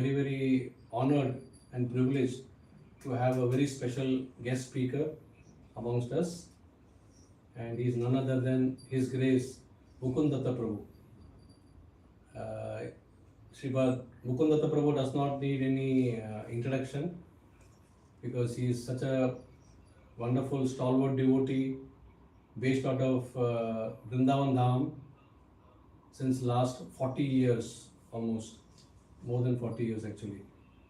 Very, very honored and privileged to have a very special guest speaker amongst us, and he is none other than His Grace Mukundatta Prabhu. Sripad Mukundatta Prabhu does not need any introduction because he is such a wonderful, stalwart devotee based out of Vrindavan Dham since last 40 years, almost more than 40 years actually.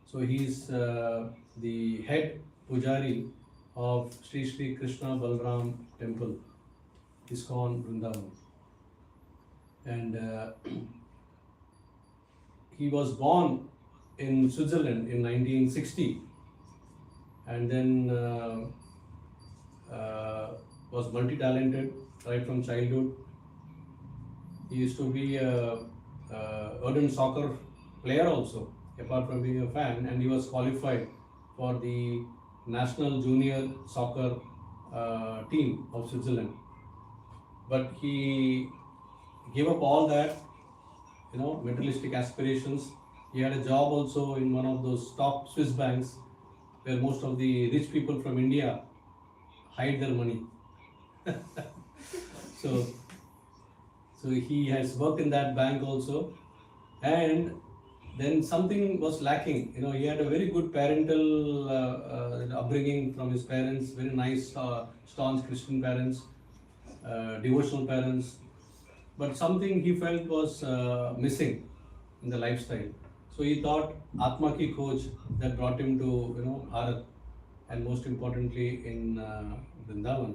So he is the head pujari of Sri Sri Krishna Balram Temple, ISKCON Vrindavan. And he was born in Switzerland in 1960, and then was multi-talented right from childhood. He used to be a ardent soccer player also, apart from being a fan, and he was qualified for the national junior soccer team of Switzerland. But he gave up all that, materialistic aspirations. He had a job also in one of those top Swiss banks where most of the rich people from India hide their money. so he has worked in that bank also, and then something was lacking. He had a very good parental upbringing from his parents, very nice, staunch Christian parents, devotional parents, but something he felt was missing in the lifestyle. So he thought Atma Ki Khoj, that brought him to Bharat, and most importantly in Vrindavan.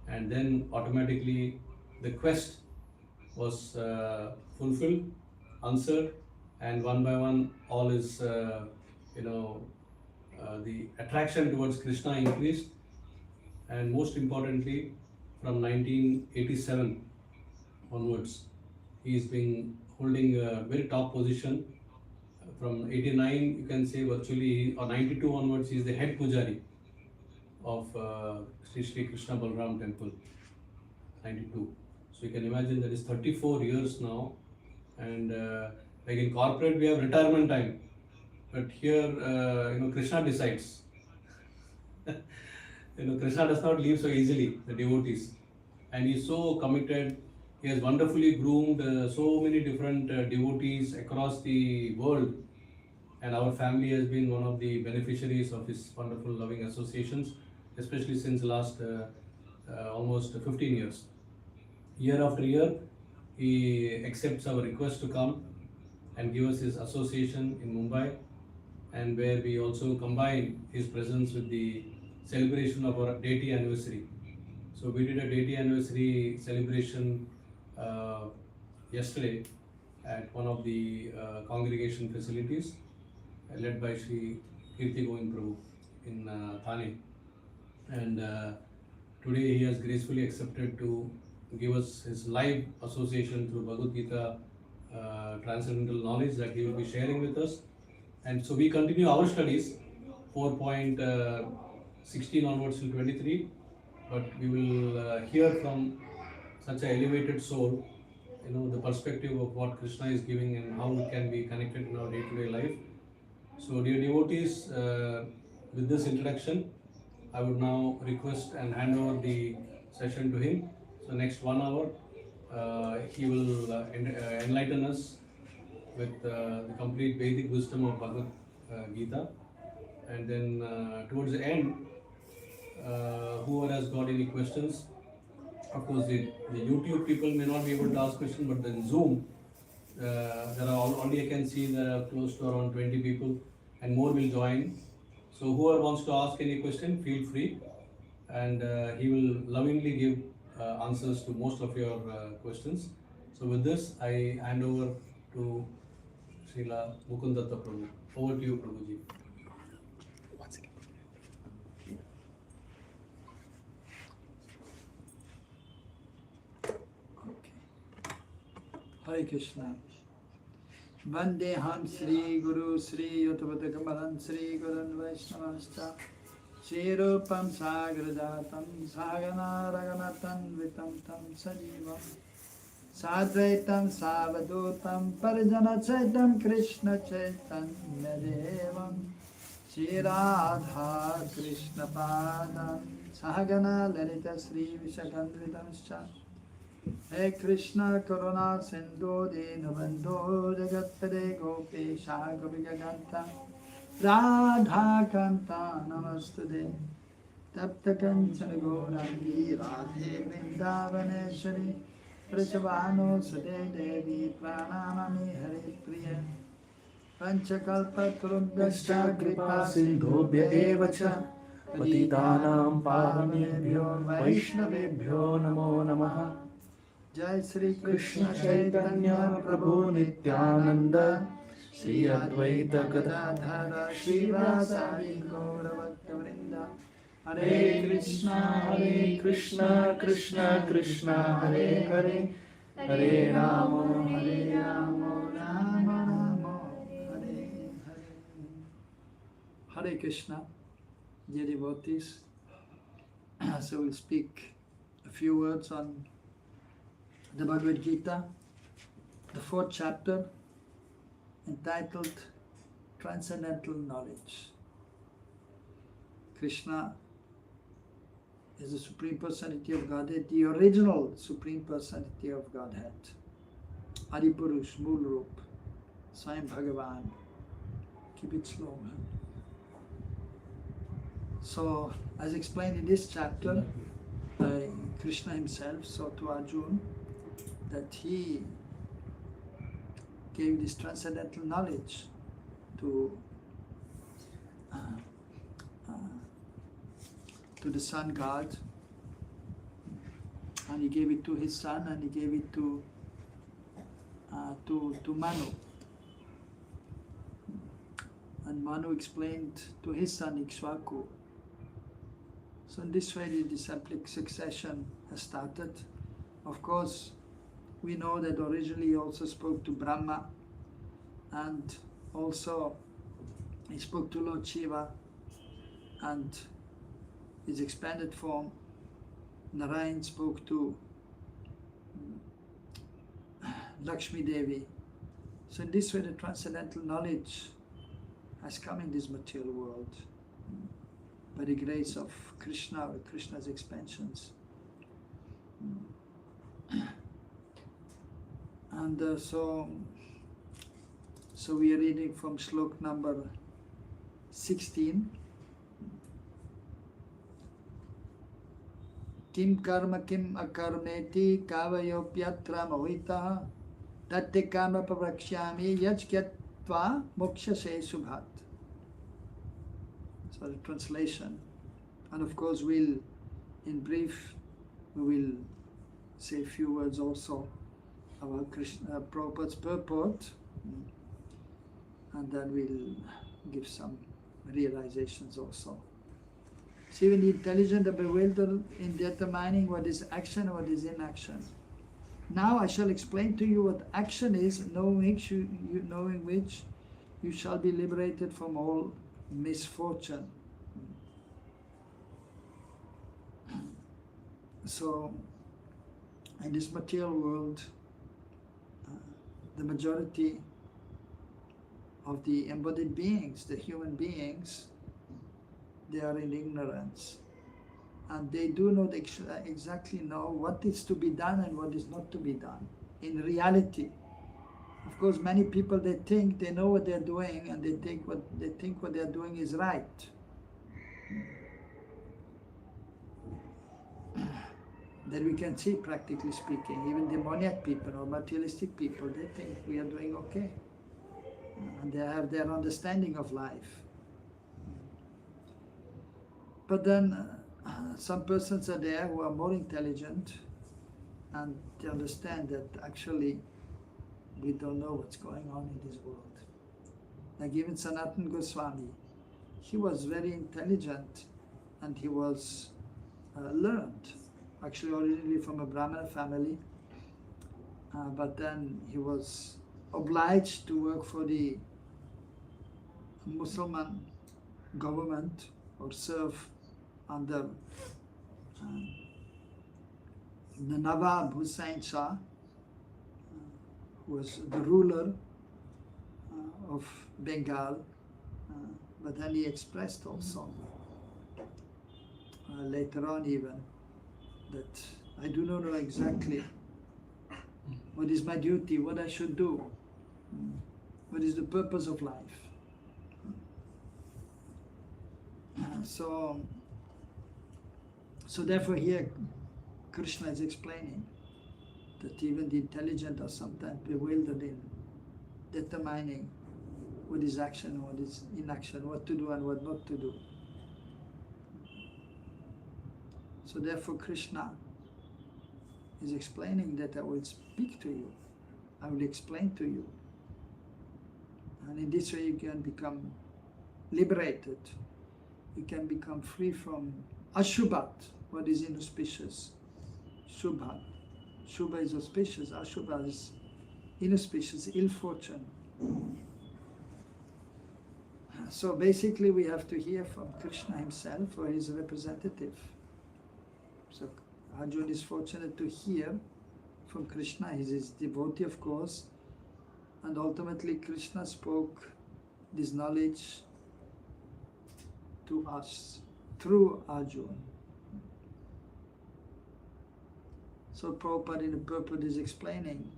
And then automatically the quest was fulfilled, answered, and one by one all his the attraction towards Krishna increased. And most importantly, from 1987 onwards, he is been holding a very top position. From 89, you can say virtually, or 92 onwards, he is the head pujari of Sri Sri Krishna Balram Temple, 92. So you can imagine that is 34 years now, and like in corporate we have retirement time, but here Krishna decides. Krishna does not leave so easily the devotees, and he is so committed. He has wonderfully groomed so many different devotees across the world, and our family has been one of the beneficiaries of his wonderful loving associations, especially since last almost 15 years. Year after year, he accepts our request to come and give us his association in Mumbai, and where we also combine his presence with the celebration of our deity anniversary. So we did a deity anniversary celebration yesterday at one of the congregation facilities led by Sri Kirti Govind Prabhu in Thane. And today he has gracefully accepted to give us his live association through Bhagavad Gita transcendental knowledge that he will be sharing with us. And so we continue our studies 4.16 onwards till 23, but we will hear from such an elevated soul, the perspective of what Krishna is giving and how it can be connected in our day-to-day life. So dear devotees, with this introduction, I would now request and hand over the session to him. So next 1 hour, he will enlighten us with the complete Vedic wisdom of Bhagavad Gita. And then towards the end, whoever has got any questions, of course the YouTube people may not be able to ask questions, but then Zoom, there are already I can see there are close to around 20 people, and more will join. So whoever wants to ask any question, feel free, and he will lovingly give answers to most of your questions. So with this, I hand over to Srila Mukundatta Prabhu. Over to you, Prabhuji. Hare Krishna. Vandeham Sri Guru Sri Uttavata Kamalam Sri Gurun Vaishnavascha Sri Rupam Sagrajatam Sagana Raganatam Vitam Tam Sajivam Sadvaitam Savadutam Parijana Chaitam Krishna Chaitanya Devam Shri Radha Krishna Pada Sahagana Lalita Sri Vishakandritamscha He Krishna Karuna Sindhu Dinabandhu Jagatpade Gopesha Gopikaganta Radha Kanta Namastude Tapta Kanchana Gaurangi Radhe Vrindavaneshwari Prachavano Sade Devi Pranamami Hari Priya Panchakalpa Tarubhyascha Kripa Sindhubhya Eva Cha Patitanam Pavanebhyo Vaishnavebhyo Namo Namaha Jai Sri Krishna Chaitanya Prabhu Nityananda Sri Advaita Gadadhara Sri Vasari Gaura Bhaktavrinda Hare Krishna, Krishna Krishna, Hare Hare, Hare Rama, Rama Rama, Hare Hare. Hare Krishna, dear devotees. So we'll speak a few words on the Bhagavad Gita, the 4th chapter, entitled Transcendental Knowledge. Krishna is the Supreme Personality of Godhead, the original Supreme Personality of Godhead. Adipurush, Mool Roop, Swayam Bhagavan. Keep it slow, man. So, as explained in this chapter, by Krishna himself saw to Arjuna that he gave this transcendental knowledge to the sun god, and he gave it to his son, and he gave it to Manu. And Manu explained to his son Ikshvaku. So in this way the disciplic succession has started. Of course, we know that originally he also spoke to Brahma, and also he spoke to Lord Shiva, and his expanded form, Narayan, spoke to Lakshmi Devi. So in this way the transcendental knowledge has come in this material world by the grace of Krishna, with Krishna's expansions. And so we are reading from slok number 16. Kim karma kim akarmeti kavayopyatra mohita tatte karma pavrakshami yajkyatva moksha se subhat. So the translation. And of course we'll, in brief, we will say a few words also about Krishna Prabhupada's purport, and then we'll give some realizations also. See, when the intelligent are bewildered in determining what is action and what is inaction. Now I shall explain to you what action is, knowing which you shall be liberated from all misfortune. So, in this material world, the majority of the embodied beings, the human beings, they are in ignorance, and they do not exactly know what is to be done and what is not to be done in reality. Of course, many people, they think they know what they're doing, and they think what they're doing is right. That we can see, practically speaking, even demoniac people or materialistic people, they think we are doing okay, and they have their understanding of life. But then some persons are there who are more intelligent, and they understand that actually we don't know what's going on in this world. Like even Sanatana Goswami, he was very intelligent, and he was learned, actually originally from a Brahmana family, but then he was obliged to work for the Muslim government or serve under the Nawab Hussain Shah, was the ruler of Bengal, but then he expressed also later on even that I do not know exactly what is my duty, what I should do, what is the purpose of life. So therefore here Krishna is explaining that even the intelligent are sometimes bewildered in determining what is action and what is inaction, what to do and what not to do. So therefore Krishna is explaining that I will speak to you, I will explain to you. And in this way you can become liberated, you can become free from Ashubhat, what is inauspicious, Shubha. Shubha is auspicious, Ashubha is inauspicious, ill fortune. So basically we have to hear from Krishna himself or his representative. So Arjuna is fortunate to hear from Krishna, he is his devotee of course, and ultimately Krishna spoke this knowledge to us through Arjuna. So Prabhupada in the purport is explaining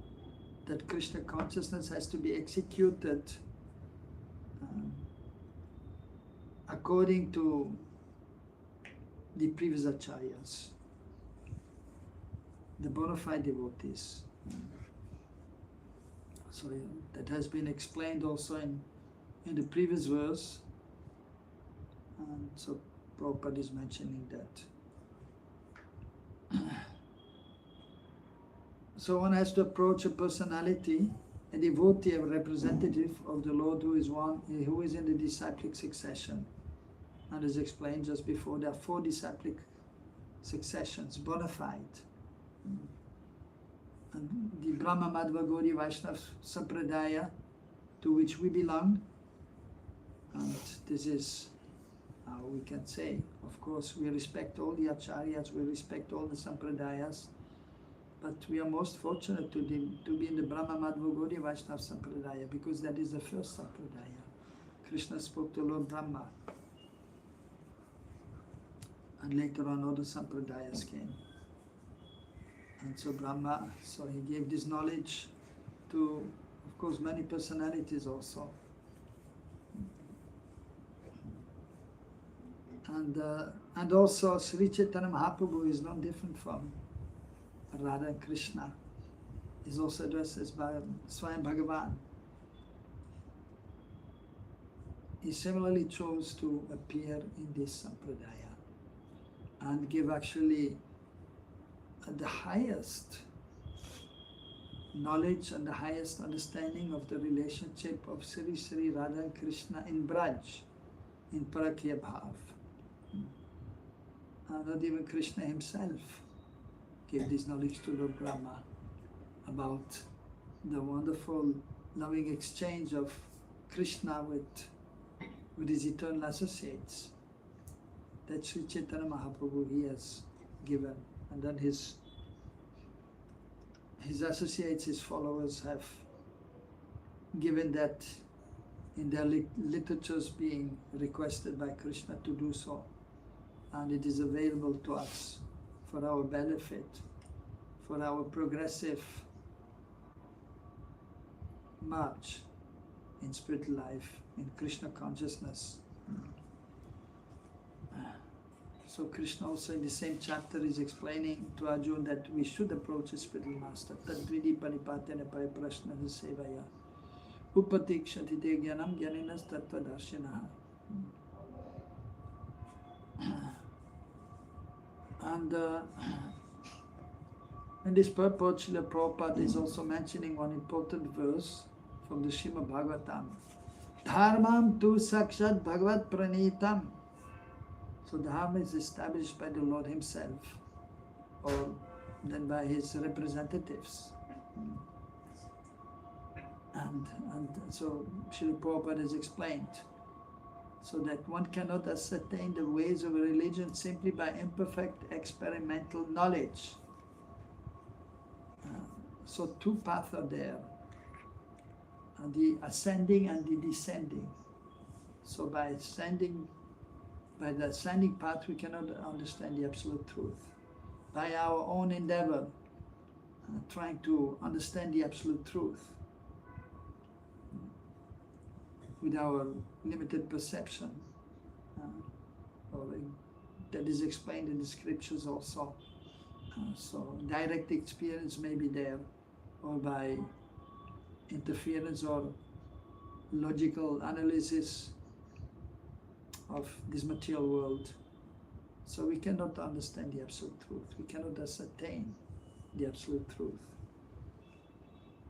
that Krishna consciousness has to be executed according to the previous acharyas, the bona fide devotees. So that has been explained also in the previous verse, and so Prabhupada is mentioning that. So one has to approach a personality, a devotee, a representative of the Lord who is in the disciplic succession. And as explained just before, there are 4 disciplic successions, bona fide. And the Brahma Madhva Gaudiya Vaishnava Sampradaya, to which we belong, and this is how we can say, of course, we respect all the acharyas, we respect all the sampradayas, but we are most fortunate to be in the Brahma Madhva Gaudiya Vaishnava Sampradaya, because that is the first sampradaya. Krishna spoke to Lord Brahma, and later on other sampradayas came. And so Brahma, so he gave this knowledge to, of course, many personalities also. And also Sri Chaitanya Mahaprabhu is not different from Radha and Krishna. Is also addressed as by Swayam Bhagavan. He similarly chose to appear in this sampradaya and give actually the highest knowledge and the highest understanding of the relationship of Sri Radha and Krishna in Braj, in Parakya Bhav. And not even Krishna himself gave this knowledge to Lord Brahma about the wonderful loving exchange of Krishna with his eternal associates that Sri Chaitanya Mahaprabhu he has given, and then his associates, his followers have given that in their literatures, being requested by Krishna to do so, and it is available to us for our benefit, for our progressive march in spiritual life, in Krishna consciousness. So Krishna also in the same chapter is explaining to Arjuna that we should approach a spiritual master. Tadvidi paripatena pariprashna sevaya upatikshati te jnanam jnaninas tattva darshinaha. And in this purport, Srila Prabhupada is also mentioning one important verse from the Srimad Bhagavatam. Dharmam tu sakshat bhagavat pranitam. So Dharma is established by the Lord himself, or then by his representatives. And so Srila Prabhupada has explained, so that one cannot ascertain the ways of a religion simply by imperfect experimental knowledge. So 2 paths are there. the ascending and the descending. So by the ascending path, we cannot understand the absolute truth. By our own endeavor, trying to understand the absolute truth with our limited perception, that is explained in the scriptures also. So direct experience may be there, or by interference or logical analysis of this material world. So we cannot understand the absolute truth. We cannot ascertain the absolute truth.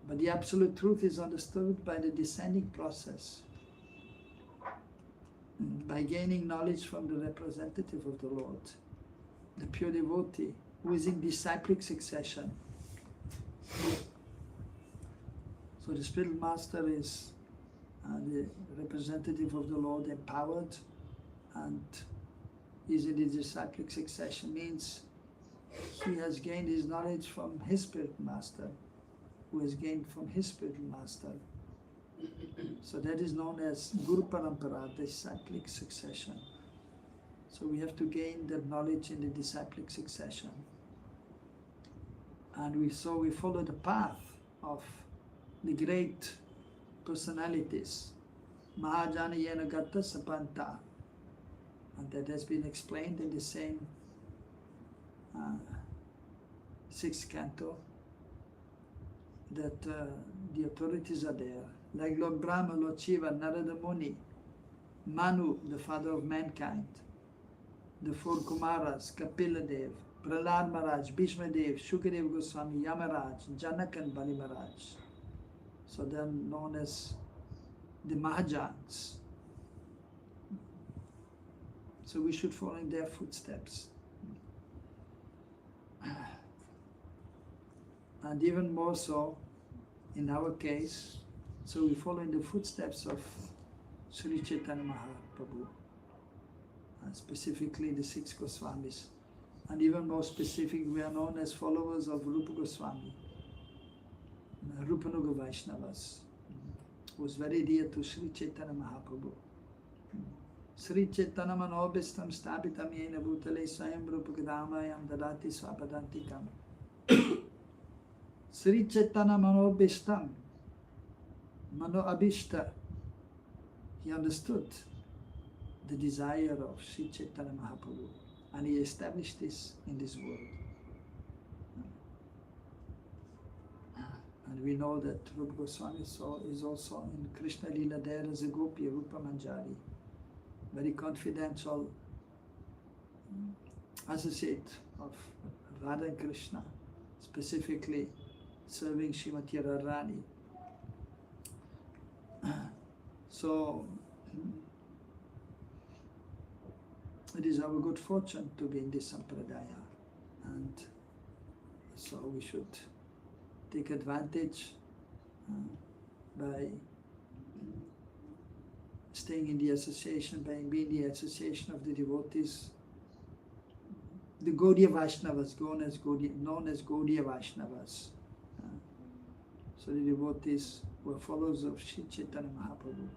But the absolute truth is understood by the descending process, by gaining knowledge from the representative of the Lord, the pure devotee, who is in disciplic succession. So the spiritual master is the representative of the Lord, empowered, and is in the disciplic succession, means he has gained his knowledge from his spiritual master, who has gained from his spiritual master. So that is known as Guru Parampara, disciplic succession. So we have to gain that knowledge in the disciplic succession. And we follow the path of the great personalities, Mahajana Yena Gata Sapanta. And that has been explained in the same 6th canto, that the authorities are there. Like Lord Brahma, Lord Shiva, Narada Muni, Manu, the father of mankind, the 4 Kumaras, Kapila Dev, Prahlad Maharaj, Bhishma Dev, Shukadev Goswami, Yamaraj, Janak and Bali Maharaj. So they are known as the Mahajans. So we should follow in their footsteps. And even more so, in our case, so we follow in the footsteps of Sri Chaitanya Mahaprabhu, specifically the 6 Goswamis. And even more specific, we are known as followers of Rupa Goswami, Rupanuga Vaishnavas, who was very dear to Sri Chaitanya Mahaprabhu. Sri Chaitanya Manobhistam Stapitam Yena Bhutale Swayam Rupa Gadamayam Dadati Swapadantikam. Sri Chaitanya Manobhistam, Mano Abhishta, he understood the desire of Sri Chaitanya Mahaprabhu, and he established this in this world. And we know that Rupa Goswami is also in Krishna Lila there as a gopi, Rupa Manjari, very confidential associate of Radha and Krishna, specifically serving Srimati Radharani. So it is our good fortune to be in this sampradaya, and so we should take advantage by staying in the association, by being in the association of the devotees, the Gaudiya Vaishnavas, known as Gaudiya Vaishnavas. So the devotees were followers of Sri Chaitanya Mahaprabhu,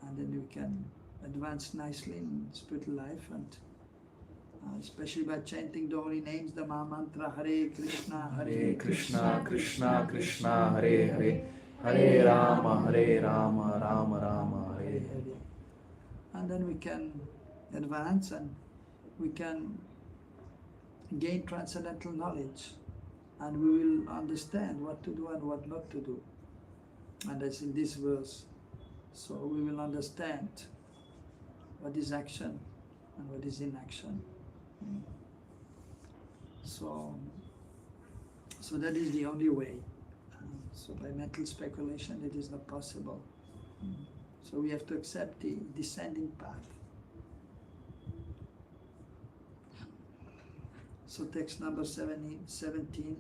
and then we can advance nicely in spiritual life, and especially by chanting the holy names, the Maha Mantra, Hare Krishna, Hare Krishna, Krishna Krishna, Hare Hare, Hare Rama, Rama Rama, Hare Hare. And then we can advance, and we can gain transcendental knowledge, and we will understand what to do and what not to do. And as in this verse, so we will understand what is action and what is inaction. So that is the only way. So by mental speculation it is not possible. So we have to accept the descending path. So text number 17.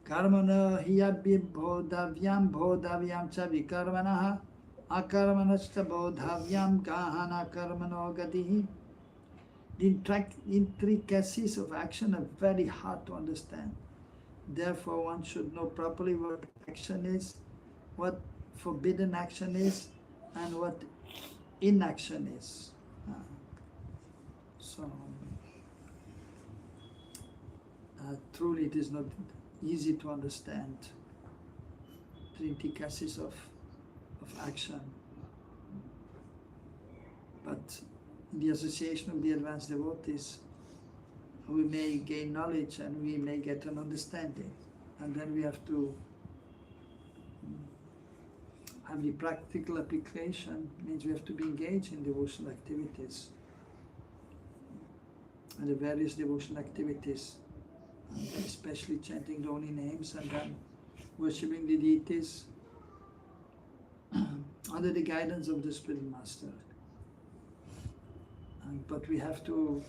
Karmana hiyabhi bodhavyam cha vikarmanaha akarmanashta bodhavyam gahana karmano gatihi. The intricacies of action are very hard to understand. Therefore, one should know properly what action is what forbidden action is and what inaction is. So truly it is not easy to understand the intricacies of action. But in the association of the advanced devotees, we may gain knowledge and we may get an understanding. And then we have to have the practical application, means we have to be engaged in devotional activities. And the various devotional activities, and especially chanting the holy names and then worshipping the deities under the guidance of the Spirit Master. But we have to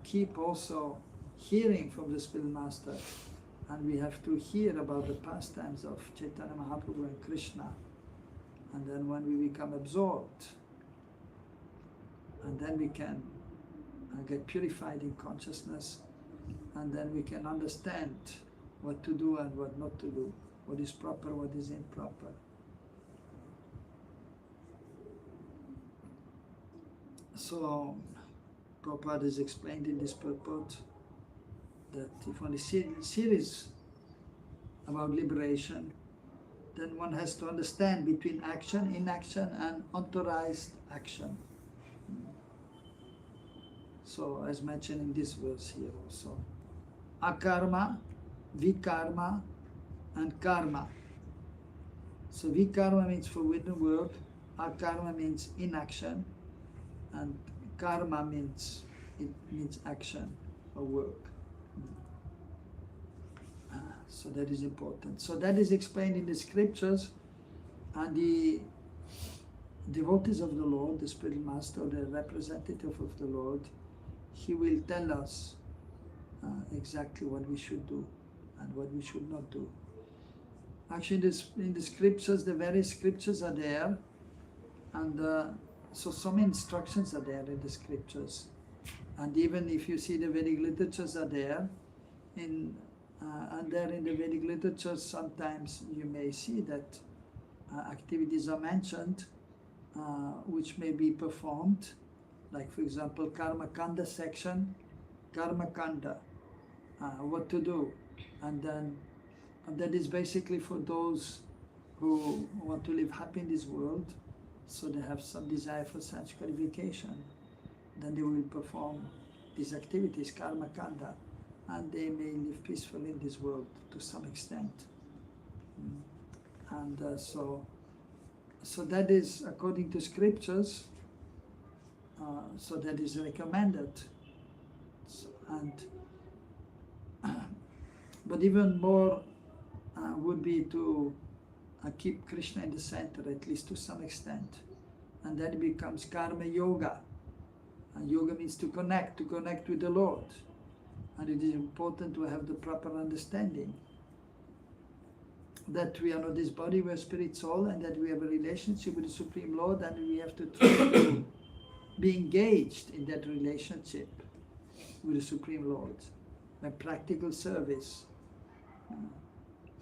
keep also hearing from the Spirit Master, and we have to hear about the pastimes of Chaitanya Mahaprabhu and Krishna. And then when we become absorbed, and then we can get purified in consciousness, and then we can understand what to do and what not to do, what is proper, what is improper. So, Prabhupada has explained in this purport that if one is serious about liberation, then one has to understand between action, inaction, and authorized action. So, as mentioned in this verse here also, akarma, vikarma, and karma. So, vikarma means forbidden work, akarma means inaction, and karma means action or work. So that is important. So that is explained in the scriptures, and the devotees of the Lord, the Spirit Master, the representative of the Lord, he will tell us exactly what we should do and what we should not do. Actually, in the scriptures, the various scriptures are there, and so some instructions are there in the scriptures. And even if you see the Vedic literatures are there, and there in the Vedic literature, sometimes you may see that activities are mentioned which may be performed, like for example, Karma Kanda section, Karma Kanda, what to do. And that is basically for those who want to live happy in this world, so they have some desire for such qualification. Then they will perform these activities, Karma Kanda, and they may live peacefully in this world to some extent. And so that is according to scriptures, so that is recommended. But even more would be to keep Krishna in the center, at least to some extent. And then it becomes karma yoga. And yoga means to connect with the Lord. And it is important to have the proper understanding that we are not this body, we are spirit, soul, and that we have a relationship with the Supreme Lord, and we have to try to be engaged in that relationship with the Supreme Lord by practical service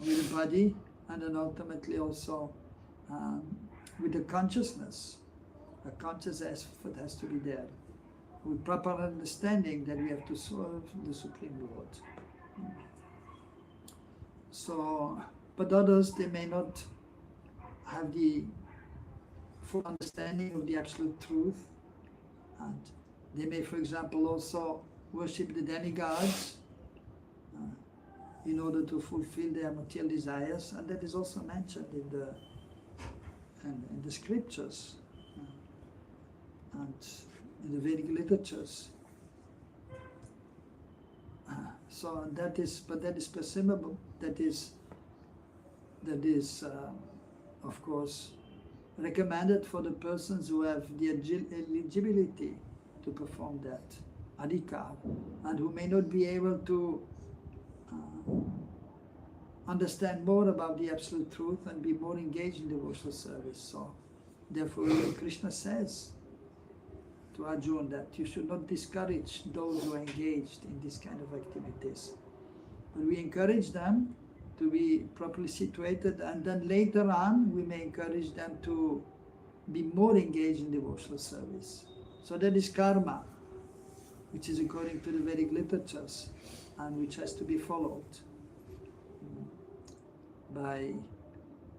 with the body, and then ultimately also with the consciousness. A conscious effort has to be there, with proper understanding that we have to serve the Supreme Lord. So, but others, they may not have the full understanding of the absolute truth, and they may, for example, also worship the demigods in order to fulfill their material desires, and that is also mentioned in the scriptures and in the Vedic literatures. So that is permissible. That is of course recommended for the persons who have the eligibility to perform that adhikar, and who may not be able to understand more about the absolute truth and be more engaged in devotional service. So therefore Krishna says to Arjuna that you should not discourage those who are engaged in this kind of activities, but we encourage them to be properly situated, and then later on we may encourage them to be more engaged in devotional service. So that is karma, which is according to the Vedic literatures and which has to be followed by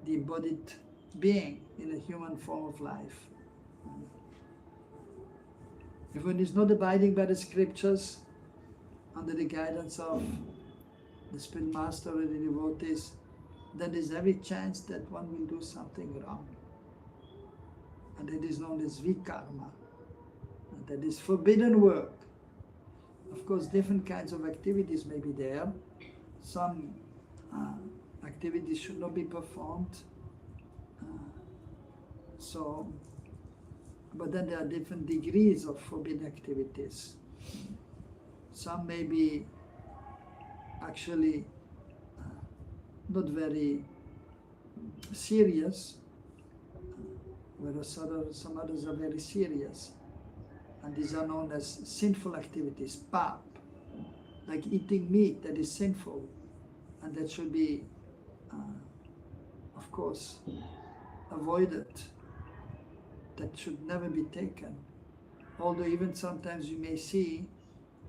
the embodied being in a human form of life. If one is not abiding by the scriptures under the guidance of the spirit master or the devotees, then there's every chance that one will do something wrong. And that is known as vikarma. And that is forbidden work. Of course, different kinds of activities may be there. Some activities should not be performed. But then there are different degrees of forbidden activities. Some may be actually not very serious, whereas some others are very serious. And these are known as sinful activities, pap, like eating meat that is sinful, and that should be, of course, avoided. That should never be taken. Although even sometimes you may see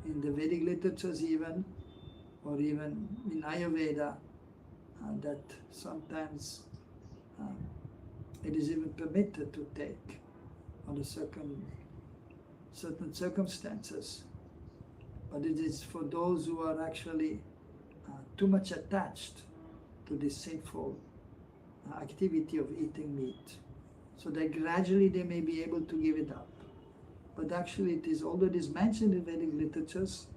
in the Vedic literatures even, or even in Ayurveda, that sometimes it is even permitted to take under certain circumstances. But it is for those who are actually too much attached to this sinful activity of eating meat. So that gradually they may be able to give it up. But actually it is, although it is mentioned in Vedic literatures,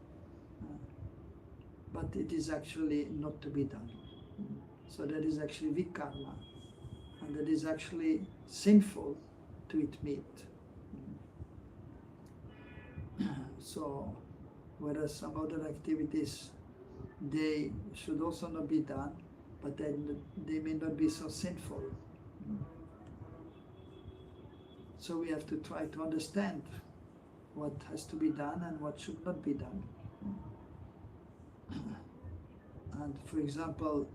but it is actually not to be done. So that is actually vikarma, and that is actually sinful to eat meat. So, whereas some other activities, they should also not be done, but then they may not be so sinful. So we have to try to understand what has to be done and what should not be done. And for example,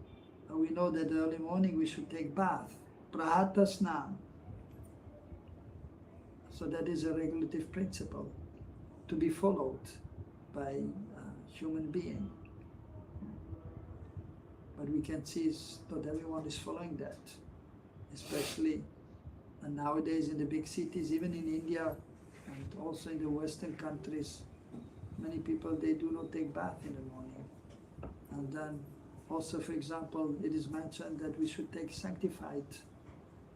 we know that early morning we should take bath, prahata snan. So that is a regulative principle to be followed by a human being. But we can see not everyone is following that, especially nowadays in the big cities, even in India and also in the Western countries. Many people, they do not take bath in the morning. And then also, for example, it is mentioned that we should take sanctified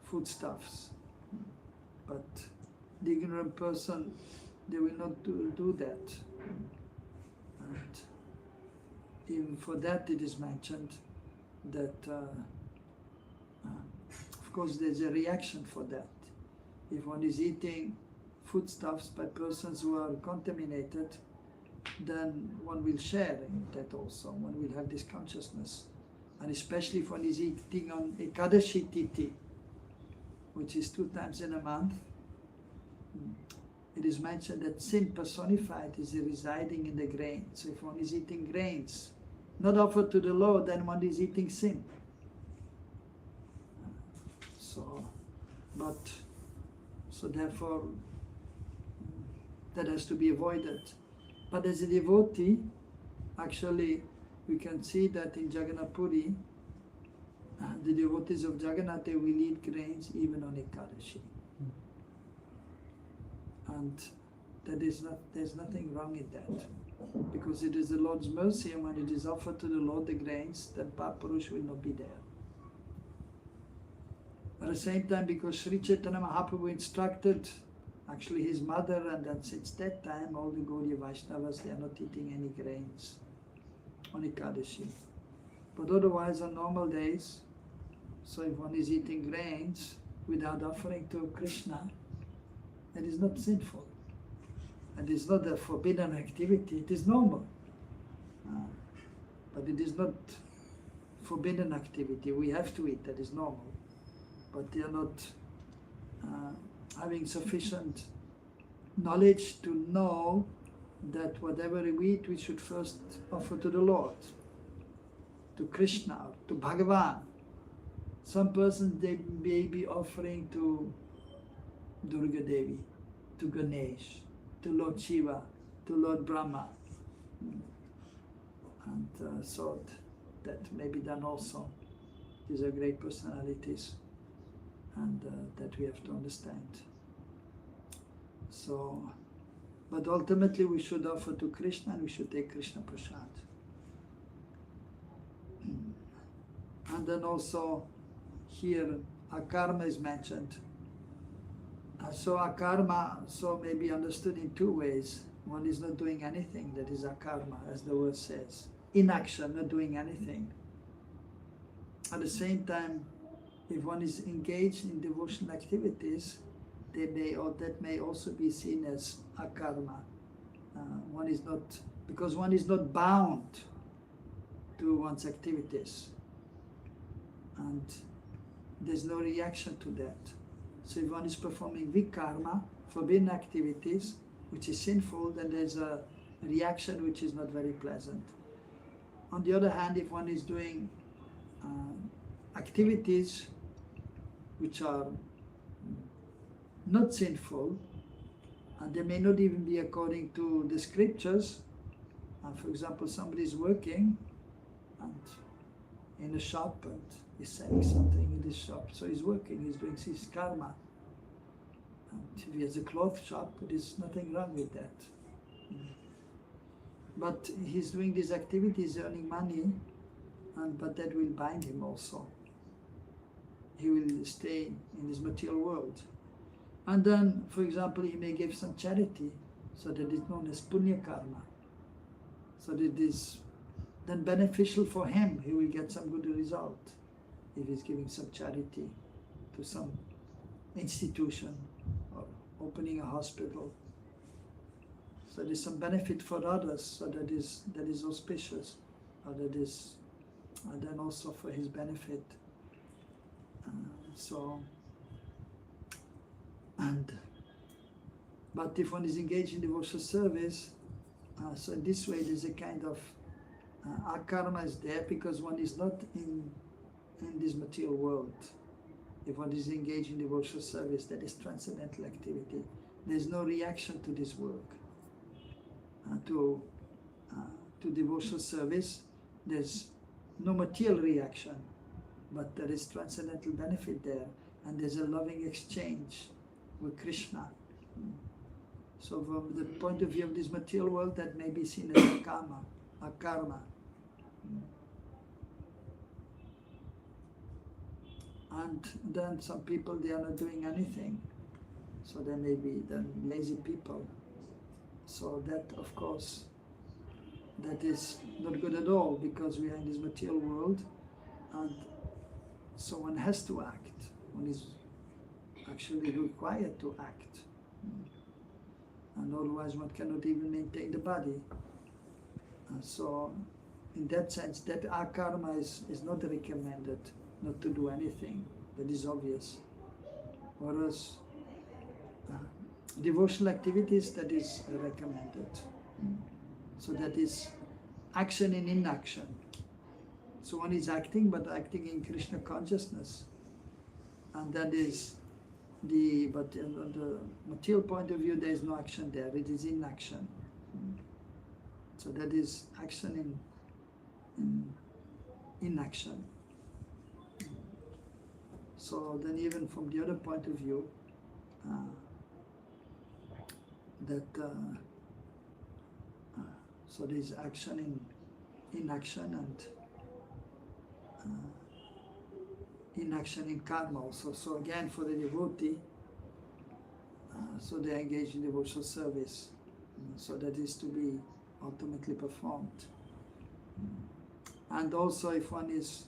foodstuffs. But the ignorant person, they will not do that. And even for that it is mentioned that, of course, there's a reaction for that. If one is eating foodstuffs by persons who are contaminated, then one will share in that also. One will have this consciousness. And especially if one is eating on Ekadashi Titi, which is 2 times in a month, it is mentioned that sin personified is residing in the grain. So if one is eating grains, not offered to the Lord, then one is eating sin. So therefore, that has to be avoided. But as a devotee, actually, we can see that in Jagannath Puri, the devotees of Jagannath, they will eat grains even on Ekadashi. And there's nothing wrong in that, because it is the Lord's mercy, and when it is offered to the Lord, the grains, that Papurush will not be there. At the same time, because Sri Chaitanya Mahaprabhu instructed actually his mother, and then since that time all the Gaudiya Vaishnavas, they are not eating any grains on Ekadashi. But otherwise on normal days, so if one is eating grains without offering to Krishna, that is not sinful. And it's not a forbidden activity, it is normal. But it is not forbidden activity, we have to eat, that is normal. But they are not having sufficient knowledge to know that whatever we eat, we should first offer to the Lord. to Krishna, to Bhagavan. Some persons they may be offering to Durga Devi, to Ganesh, to Lord Shiva, to Lord Brahma. And so that may be done also. These are great personalities, and that we have to understand. So, but ultimately we should offer to Krishna, and we should take Krishna Prasad. And then also here akarma is mentioned. So akarma so may be understood in two ways. One is not doing anything, that is akarma, as the word says. Inaction, not doing anything. At the same time, if one is engaged in devotional activities, that may also be seen as akarma. One is not, because one is not bound to one's activities, and there's no reaction to that. So if one is performing vikarma, forbidden activities, which is sinful, then there's a reaction which is not very pleasant. On the other hand, if one is doing activities which are not sinful, and they may not even be according to the scriptures. For example, somebody is working and in a shop and is selling something in this shop. So he's working, he's doing his karma. And if he has a cloth shop, there is nothing wrong with that. But he's doing these activities, earning money, but that will bind him also. He will stay in this material world. And then, for example, he may give some charity, so that is known as punya karma. So that is then beneficial for him, he will get some good result if he's giving some charity to some institution or opening a hospital. So there's some benefit for others, so that is auspicious, or that is, and then also for his benefit. But if one is engaged in devotional service, so in this way there's a kind of akarma is there, because one is not in this material world. If one is engaged in devotional service, that is transcendental activity. There's no reaction to this work. To devotional service, there's no material reaction, but there is transcendental benefit there, and there's a loving exchange with Krishna. So from the point of view of this material world, that may be seen as akarma. And then some people, they are not doing anything. So they may be then lazy people. So that, of course, that is not good at all, because we are in this material world, and so one has to act. One is actually required to act. And otherwise one cannot even maintain the body. So in that sense, that akarma is not recommended, not to do anything. That is obvious. Whereas devotional activities, that is recommended. So that is action and inaction. So one is acting, but acting in Krishna consciousness. And that is but on the material point of view, there is no action there, it is inaction. So that is action in inaction. So then even from the other point of view, so there is action in inaction, and inaction in karma also. So again, for the devotee, so they engage in devotional service. So that is to be ultimately performed. And also if one is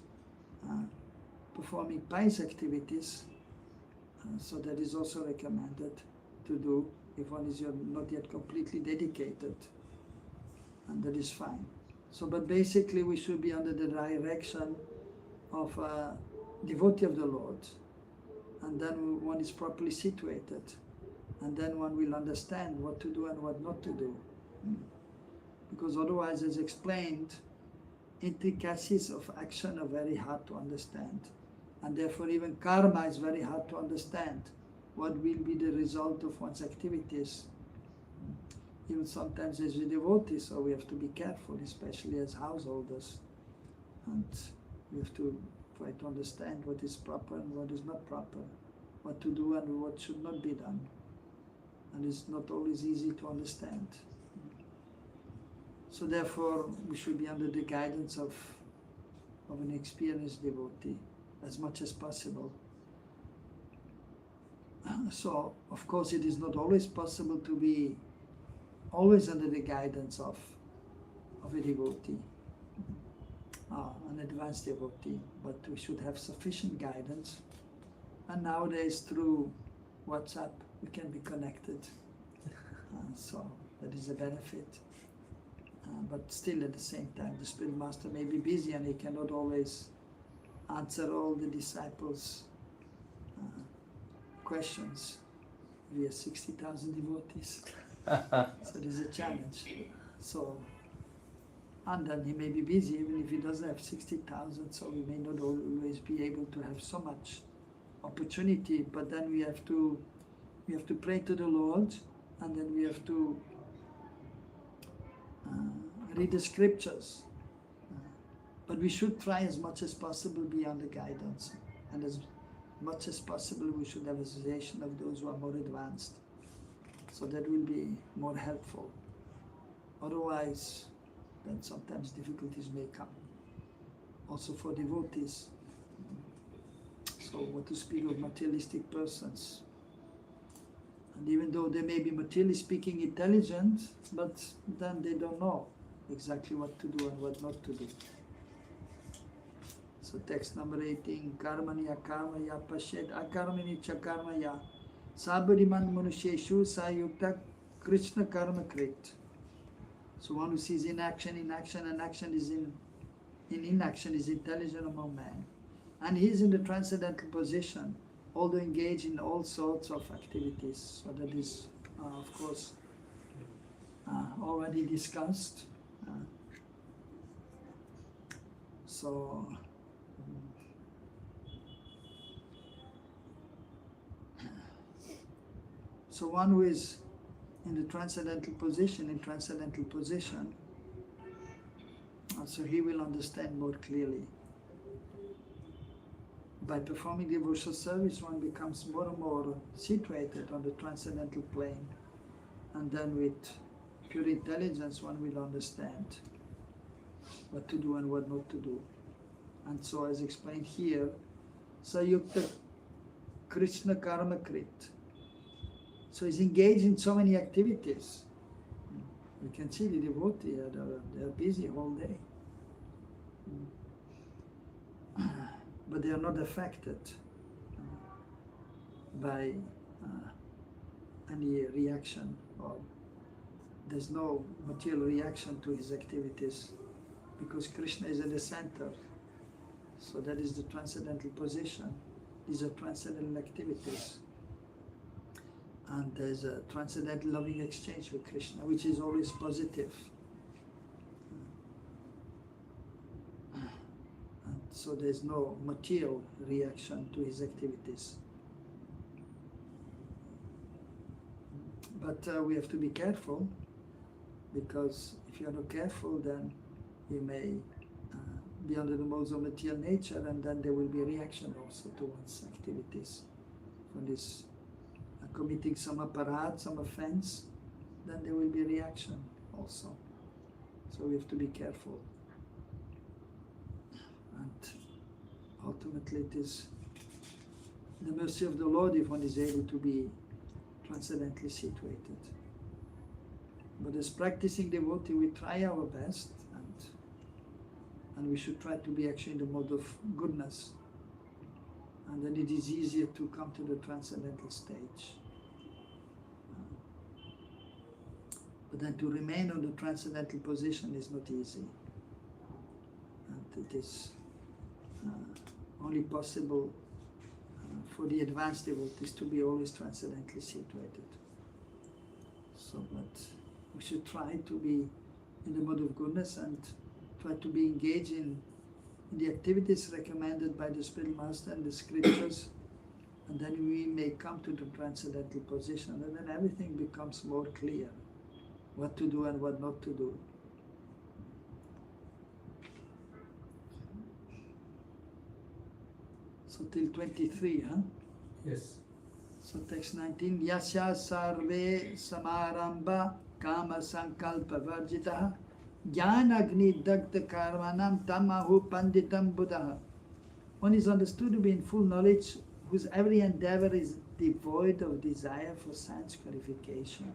performing pious activities, so that is also recommended to do if one is not yet completely dedicated, and that is fine. So but basically we should be under the direction of a devotee of the Lord, and then one is properly situated, and then one will understand what to do and what not to do. Because otherwise, as explained, intricacies of action are very hard to understand, and therefore even karma is very hard to understand. What will be the result of one's activities? Even sometimes as a devotee, so we have to be careful, especially as householders, and we have to try to understand what is proper and what is not proper, what to do and what should not be done. And it's not always easy to understand. So therefore, we should be under the guidance of an experienced devotee as much as possible. So, of course, it is not always possible to be always under the guidance of a devotee, an advanced devotee, but we should have sufficient guidance. And nowadays, through WhatsApp, we can be connected. So that is a benefit. But still, at the same time, the Spirit Master may be busy and he cannot always answer all the disciples' questions. We have 60,000 devotees, so there's a challenge. So, and then he may be busy even if he doesn't have 60,000, so we may not always be able to have so much opportunity. But then we have to pray to the Lord, and then we have to read the scriptures. But we should try as much as possible be under guidance, and as much as possible we should have association of those who are more advanced. So that will be more helpful. Otherwise, then sometimes difficulties may come, also for devotees. So what to speak of materialistic persons. And even though they may be materially speaking intelligent, but then they don't know exactly what to do and what not to do. So text number 18, karmanya karmaya pashet akarmani cha karmaya sabariman manusheshu sayukta krishna karma krit. So one who sees inaction, and action is in inaction is intelligent among men. And he is in the transcendental position, although engaged in all sorts of activities. So that is, of course, already discussed. So one who is in the transcendental position, so he will understand more clearly. By performing devotional service, one becomes more and more situated on the transcendental plane, and then with pure intelligence one will understand what to do and what not to do. And so as explained here, Sayukta Krishna Karma Krit. So he's engaged in so many activities. You can see the devotee, they are busy all day. But they are not affected by any reaction, or there's no material reaction to his activities, because Krishna is at the center. So that is the transcendental position. These are transcendental activities. And there's a transcendental loving exchange with Krishna, which is always positive. And so there's no material reaction to his activities. But we have to be careful, because if you're not careful, then you may be under the modes of material nature, and then there will be a reaction also towards activities. When this committing some aparat, some offense, then there will be a reaction also. So we have to be careful. And ultimately it is the mercy of the Lord if one is able to be transcendently situated. But as practicing devotee, we try our best, and we should try to be actually in the mode of goodness. And then it is easier to come to the transcendental stage. But then to remain on the transcendental position is not easy. And it is only possible for the advanced devotees to be always transcendently situated. So, but we should try to be in the mode of goodness and try try to be engaged in the activities recommended by the Spirit Master and the scriptures, and then we may come to the transcendental position, and then everything becomes more clear, what to do and what not to do. So till 23, huh? Yes. So text 19, Yasya sarve samaramba kama sankalpa varjitaha jnana agni dagda karmanam tamahu panditam buddha. One is understood to be in full knowledge whose every endeavor is devoid of desire for sense gratification.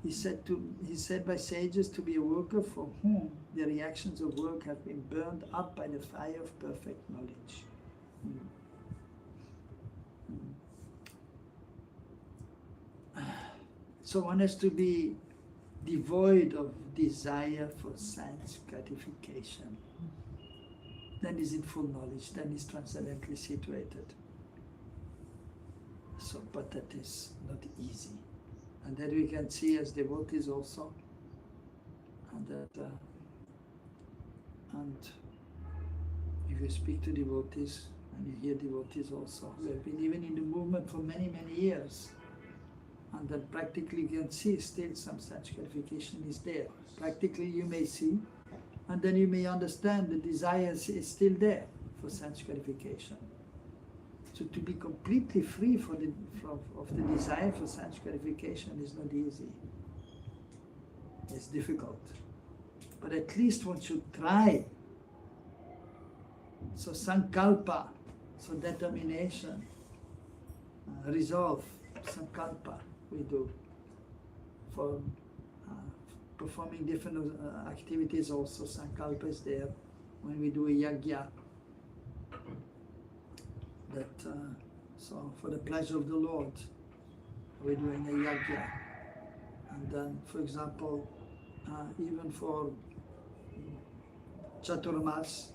He said by sages to be a worker for whom the reactions of work have been burned up by the fire of perfect knowledge. So one has to be devoid of desire for sense gratification. Then is in full knowledge, then is transcendently situated. So, but that is not easy. And that we can see as devotees also. And that, and if you speak to devotees, and you hear devotees also, who have been even in the movement for many, many years, and then practically you can see still some such gratification is there. Practically you may see, and then you may understand the desire is still there for sense gratification. So to be completely free of the desire for sense gratification is not easy. It's difficult. But at least one should try. So sankalpa, so determination, resolve, sankalpa we do for performing different activities also. Sankalpa is there when we do a yajna. That so for the pleasure of the Lord, we're doing a yajna. And then, for example, even for Chaturmas,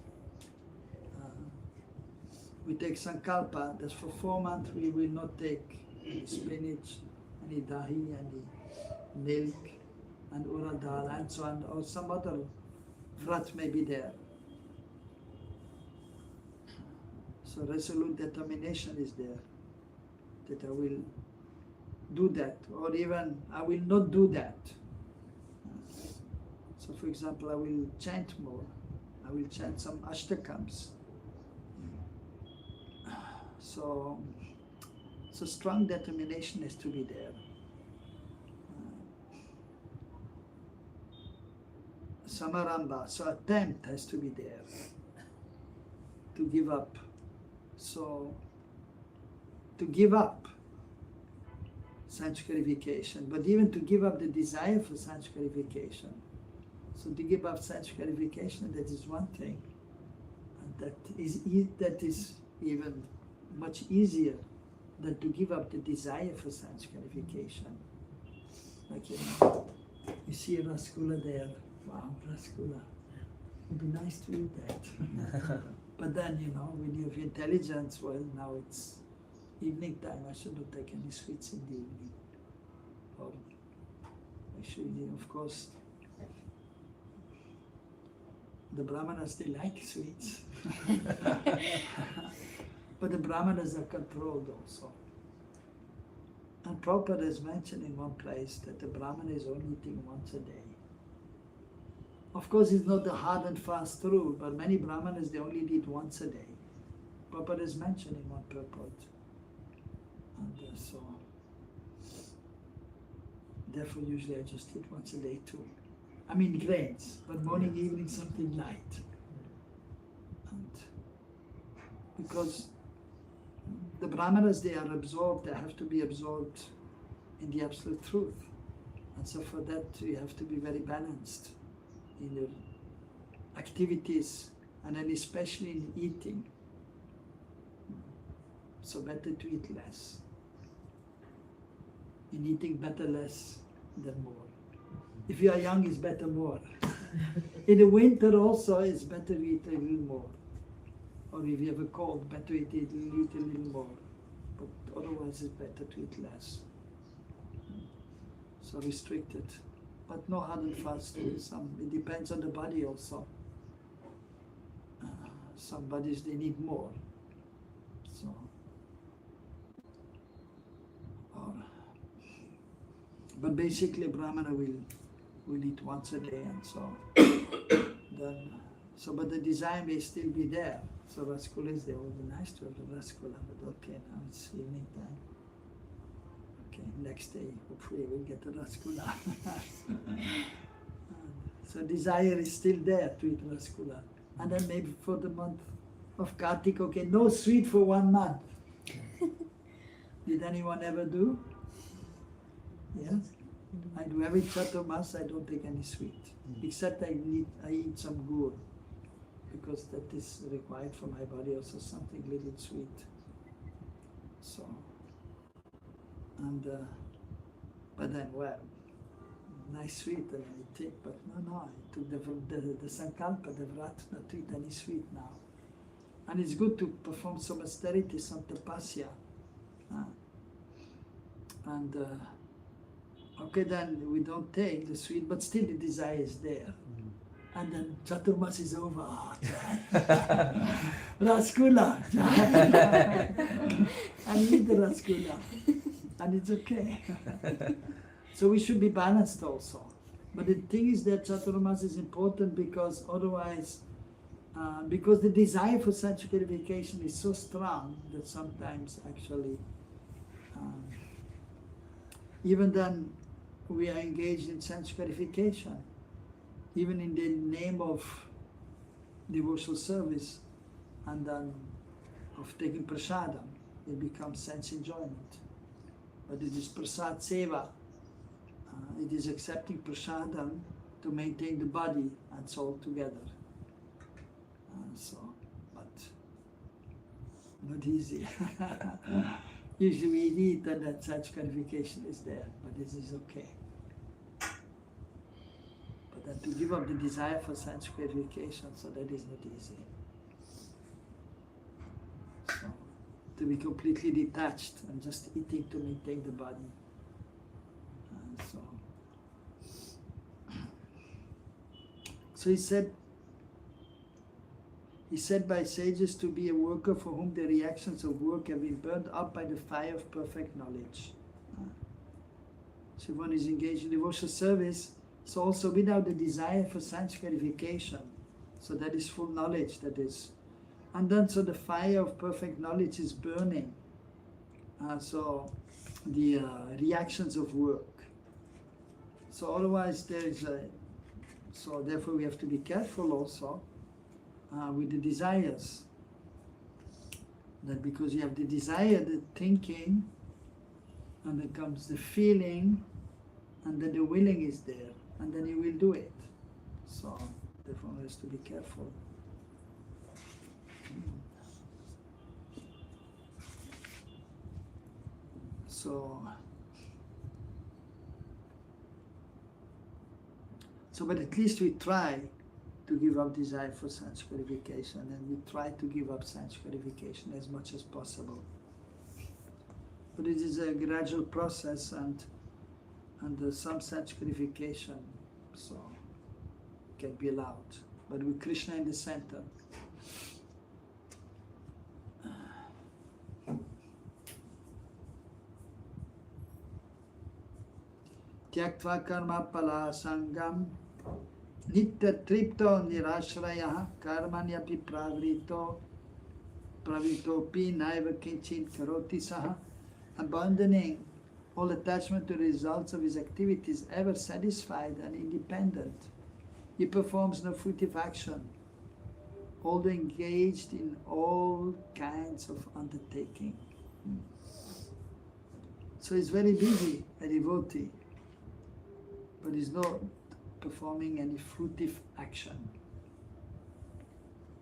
we take sankalpa that for 4 months we will not take any spinach, any dahi, any milk, and urad dal, and so on, or some other vrat may be there. So resolute determination is there, that I will do that, or even I will not do that. So for example, I will chant more, I will chant some ashtakams. So strong determination has to be there. Samaramba, so attempt has to be there to give up. So to give up sense gratification, but even to give up the desire for sense gratification. So to give up sense gratification, that is one thing, and that is even much easier than to give up the desire for sense gratification. Like, you see a rasgulla there, wow, rasgulla, it would be nice to eat that. But then, when you have intelligence, well, now it's evening time, I should not take any sweets in the evening. Or actually, of course, the Brahmanas, they like sweets. But the Brahmanas are controlled also. And Prabhupada has mentioned in one place that the Brahmana is only eating once a day. Of course, it's not the hard and fast rule, but many Brahmanas, they only eat once a day. Prabhupada has mentioned in one purport. And so, therefore, usually I just eat once a day too. I mean grains, but morning, evening, something light. And because the Brahmanas, they are absorbed, they have to be absorbed in the absolute truth. And so for that, you have to be very balanced in your activities, and then especially in eating. So better to eat less. In eating, better less than more. If you are young, it's better more. In the winter also, it's better to eat a little more. Or if you have a cold, better to eat a little more. But otherwise, it's better to eat less. So restricted. But no hard and fast rule. It depends on the body also. some bodies they need more. So, but basically Brahmana will eat once a day, and so then, but the desire may still be there. So Rasgula is there. It would be nice to have the Rasgula, but okay, now it's evening time. Okay, next day hopefully we'll get the Rasgula. So desire is still there to eat Rasgula. And then maybe for the month of Kartik, okay, no sweet for 1 month. Did anyone ever do? Yes? I do every Chaturmas, I don't take any sweet. Except I eat some gur, because that is required for my body, also something little sweet. So, and, but then, well, nice sweet and I take, but no, I took the Sankalpa, the Vrat, not to eat any sweet now. And it's good to perform some austerity, some tapasya. And okay, then we don't take the sweet, but still the desire is there. And then Chaturmas is over. Rasgula. And eat the Rasgula. And it's okay. So we should be balanced also. But the thing is that Chaturmas is important because otherwise, because the desire for sensual gratification is so strong that sometimes actually, even then we are engaged in sensual gratification, even in the name of devotional service, and then of taking prasadam, it becomes sense enjoyment. But it is prasad seva. It is accepting prasadam to maintain the body and soul together. But not easy. Usually we eat and that such qualification is there, but this is okay. But then to give up the desire for such gratification, so that is not easy. So, to be completely detached and just eating to maintain the body. So he said by sages to be a worker for whom the reactions of work have been burned up by the fire of perfect knowledge. So one is engaged in devotional service, so also without the desire for sense gratification. So that is full knowledge, that is. And then so the fire of perfect knowledge is burning. So the reactions of work. So otherwise there is so therefore we have to be careful also with the desires. That because you have the desire, the thinking, and then comes the feeling, and then the willing is there, and then you will do it. So therefore one has to be careful. So but at least we try to give up desire for sense gratification, and we try to give up sense gratification as much as possible. But it is a gradual process, and some sense gratification so can be allowed, but with Krishna in the center. Tyaktva karma pala sangam nitya tripto nirashraya karmanyapi pravritopi naiva kinchin karoti saha. Abandoning all attachment to the results of his activities, ever satisfied and independent. He performs no fruitive action, although engaged in all kinds of undertaking. So he's very busy, a devotee, but he's not performing any fruitive action.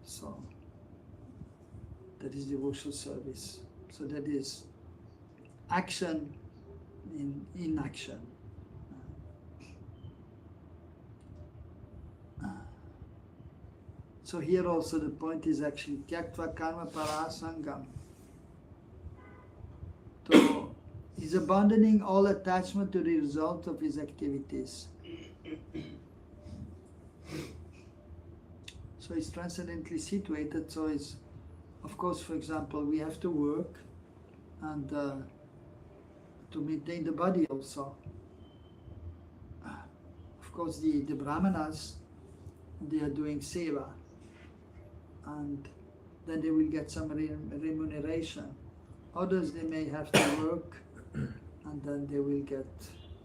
So that is devotional service. So that is action in inaction. So here also the point is actually tyaktva karma parasangam. So he's abandoning all attachment to the result of his activities. So it's transcendently situated. So it's, of course, for example, we have to work and to maintain the body also. Of course, the brahmanas, they are doing seva, and then they will get some remuneration. Others, they may have to work, and then they will get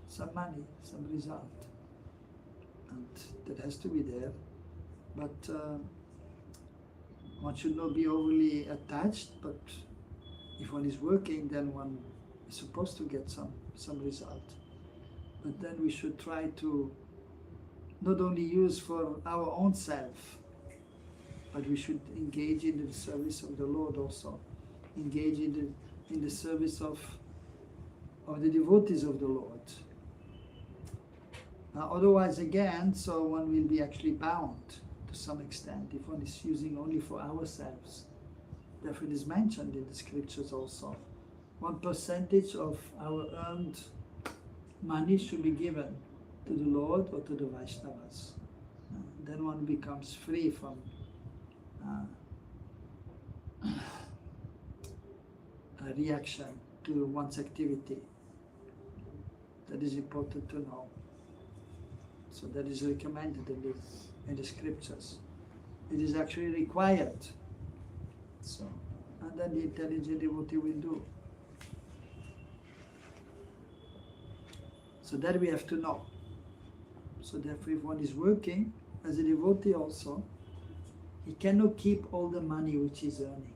some money, some result. And that has to be there. But one should not be overly attached, but if one is working, then one is supposed to get some result. But then we should try to not only use for our own self, but we should engage in the service of the Lord also. Engage in the service of the devotees of the Lord. Otherwise, again, so one will be actually bound to some extent if one is using only for ourselves. Therefore, it is mentioned in the scriptures also. 1% of our earned money should be given to the Lord or to the Vaishnavas. Then one becomes free from a reaction to one's activity. That is important to know. So that is recommended in the scriptures. It is actually required. So, and then the intelligent devotee will do. So that we have to know. So therefore, if one is working as a devotee also, he cannot keep all the money which he is earning.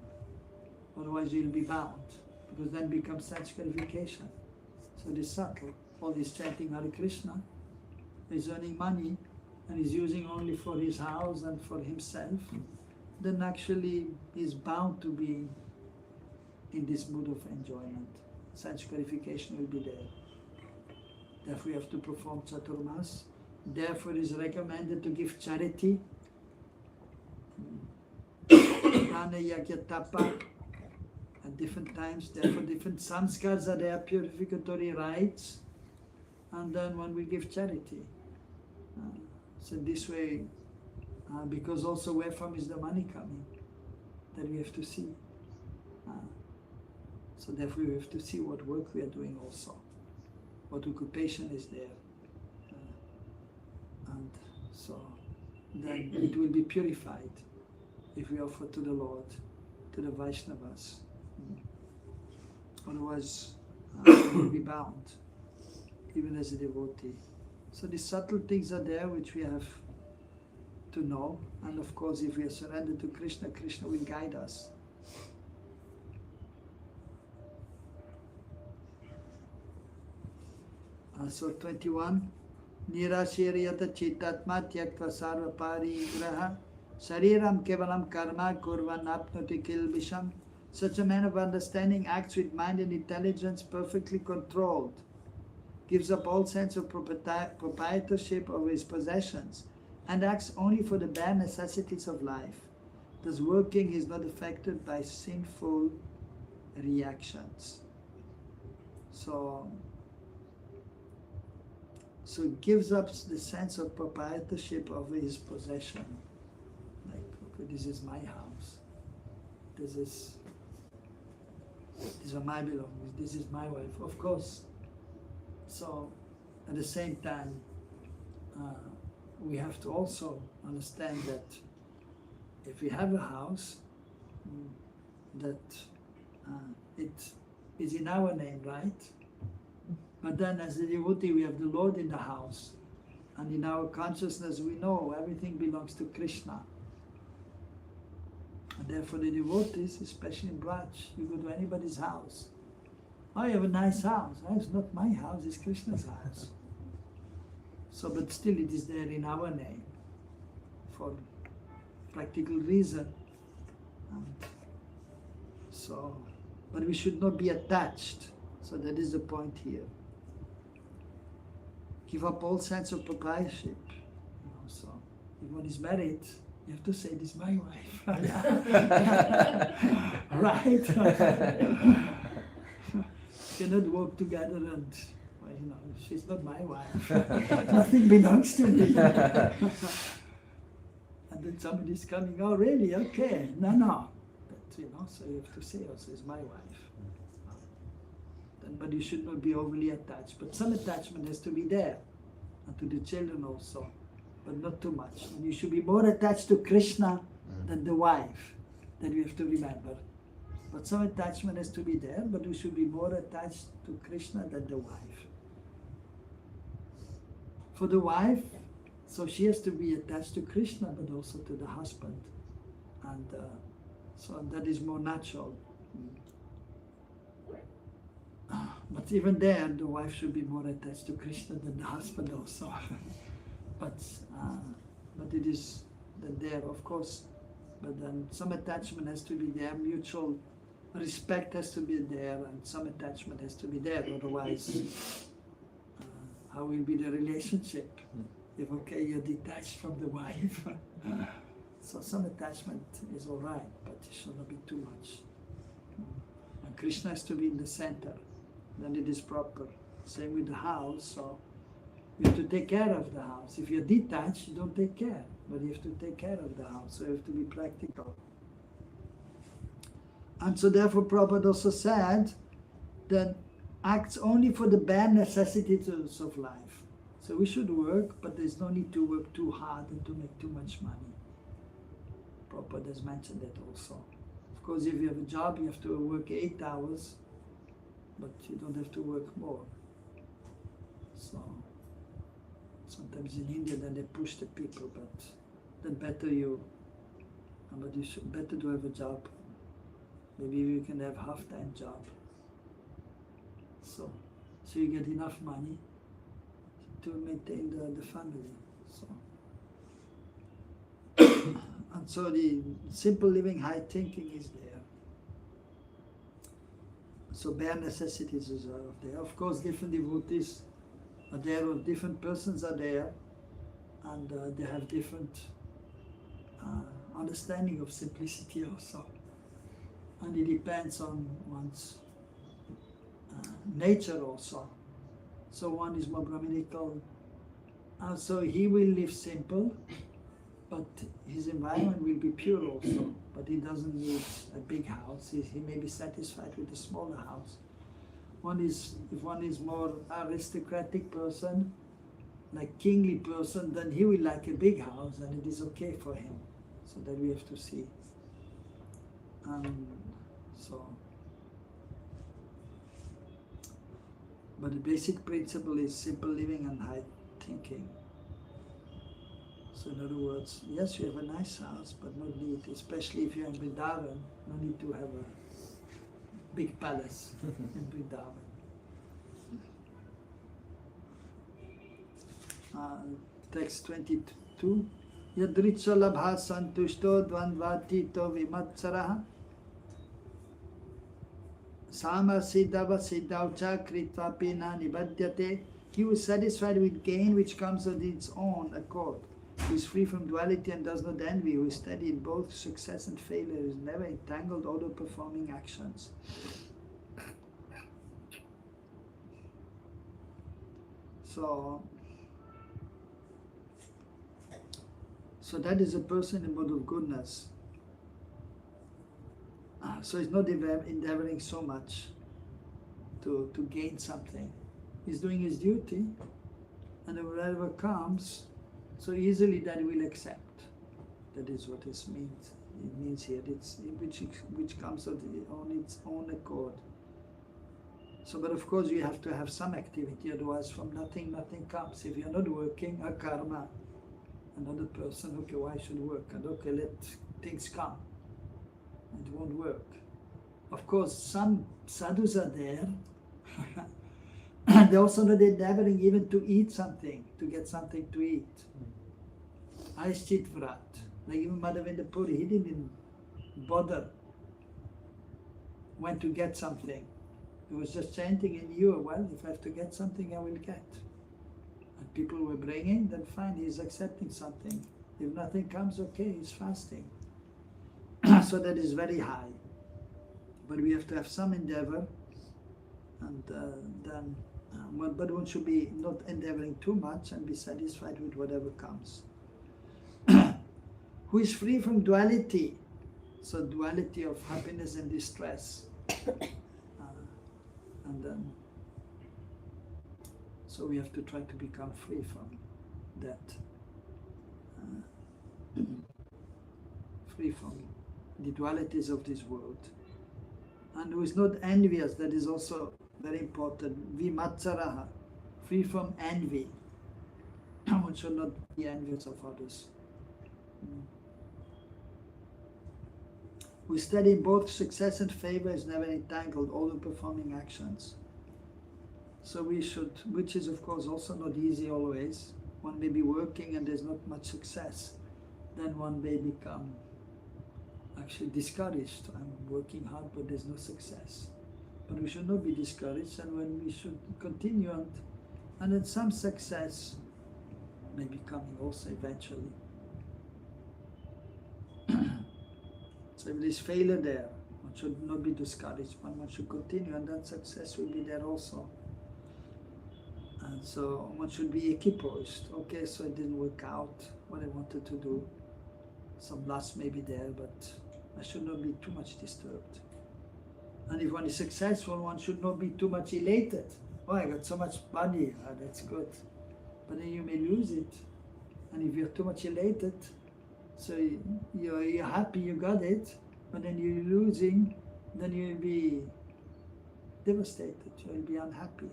Otherwise he will be bound, because then becomes sense gratification. So it is subtle. All this chanting Hare Krishna, is earning money and is using only for his house and for himself, then actually he is bound to be in this mood of enjoyment. Sense gratification will be there. Therefore we have to perform Chaturmas. Therefore it is recommended to give charity. Dana, Yajna, Tapa at different times. Therefore different samskars are there, purificatory rites, and then one will give charity. So this way, because also where from is the money coming, that we have to see. So therefore we have to see what work we are doing also, what occupation is there. And so then it will be purified if we offer to the Lord, to the Vaishnavas. Otherwise, we will be bound, even as a devotee. So these subtle things are there which we have to know. And of course, if we are surrendered to Krishna, Krishna will guide us. So 21. Nirashiryata chitatma tyaktva sarva parigraha sariram kevalam karma kurvan apnoti kilbisham. Such a man of understanding acts with mind and intelligence perfectly controlled, gives up all sense of proprietorship over his possessions, and acts only for the bare necessities of life. Thus working is not affected by sinful reactions. So gives up the sense of proprietorship over his possession. Like, okay, this is my house. These are my belongings. This is my wife. Of course. So at the same time, we have to also understand that if we have a house, that it is in our name, right? But then as a devotee, we have the Lord in the house. And in our consciousness, we know everything belongs to Krishna. And therefore the devotees, especially in Braj, you go to anybody's house. Oh, you have a nice house. Oh, it's not my house, it's Krishna's house. So, but still it is there in our name, for practical reason. And so, but we should not be attached. So that is the point here. Give up all sense of proprietorship. So if one is married, you have to say, this is my wife. Right? Cannot work together and, well, she's not my wife. Nothing belongs to me. And the When somebody's coming, oh really? Okay, no. But so you have to say also, it's my wife. But you should not be overly attached. But some attachment has to be there, and to the children also, but not too much. And you should be more attached to Krishna than the wife. That we have to remember. But some attachment has to be there, but you should be more attached to Krishna than the wife. For the wife, so she has to be attached to Krishna, but also to the husband. And so that is more natural. But even there, the wife should be more attached to Krishna than the husband also. but it is there, of course. But then some attachment has to be there, mutual respect has to be there, and some attachment has to be there. Otherwise, how will be the relationship? If you're detached from the wife. So some attachment is all right, but it should not be too much. And Krishna has to be in the center. Then it is proper. Same with the house. So you have to take care of the house. If you're detached, you don't take care. But you have to take care of the house. So you have to be practical. And so therefore Prabhupada also said that acts only for the bare necessities of life. So we should work, but there's no need to work too hard and to make too much money. Prabhupada has mentioned that also. Of course, if you have a job, you have to work 8 hours, but you don't have to work more. So sometimes in India, then they push the people, but then better you should better to have a job. Maybe you can have half-time job. So you get enough money to maintain the family. So and so the simple living, high thinking is there. So bare necessities are there. Of course, different devotees are there, or different persons are there, and they have different understanding of simplicity also. And it depends on one's nature also. So one is more Brahminical, so he will live simple, but his environment will be pure also. But he doesn't need a big house. He may be satisfied with a smaller house. If one is more aristocratic person, like kingly person, then he will like a big house, and it is okay for him. So that we have to see. But the basic principle is simple living and high thinking. So in other words, yes, you have a nice house, but no need, especially if you're in Vrindavan, no need to have a big palace in Vrindavan. Text 22. Yadricha labha santushto dvandvatito vimatsaraha sama siddhava siddhavcha kritva pina nibadyate. He who is satisfied with gain which comes of its own accord, who is free from duality and does not envy, who is steady in both success and failure, is never entangled out of performing actions. So that is a person in mode of goodness. So he's not endeavoring so much to gain something. He's doing his duty, and whatever comes, so easily that he will accept. That is what this means. It means here, it's which comes on its own accord. So, but of course, you have to have some activity, otherwise from nothing comes. If you're not working, a karma, another person, okay, why should work? And okay, let things come. It won't work. Of course, some sadhus are there. They're also not endeavoring even to eat something, to get something to eat. Aischit Vrat. Like even Madhavendra Puri, he didn't bother when to get something. He was just chanting in you, well, if I have to get something, I will get. And people were bringing, then fine, he's accepting something. If nothing comes, okay, he's fasting. So that is very high. But we have to have some endeavor, and then, but one should be not endeavoring too much and be satisfied with whatever comes. who is free from duality. So duality of happiness and distress. And then, so we have to try to become free from that. Free from the dualities of this world. And who is not envious, that is also very important. Vimatsaraha, free from envy. One should not be envious of others. We study both success and favor is never entangled, all the performing actions. So we should, which is of course also not easy always. One may be working and there's not much success. Then one may become actually discouraged. I'm working hard but there's no success. But we should not be discouraged, and when we should continue and then some success may be coming also eventually. So if there is failure there, one should not be discouraged, but one should continue, and that success will be there also. And so one should be equipoised. Okay, so it didn't work out what I wanted to do. Some loss may be there, but I should not be too much disturbed. And if one is successful, one should not be too much elated. Oh, I got so much money, that's good. But then you may lose it. And if you're too much elated, so you're happy you got it, but then you're losing, then you'll be devastated, you'll be unhappy.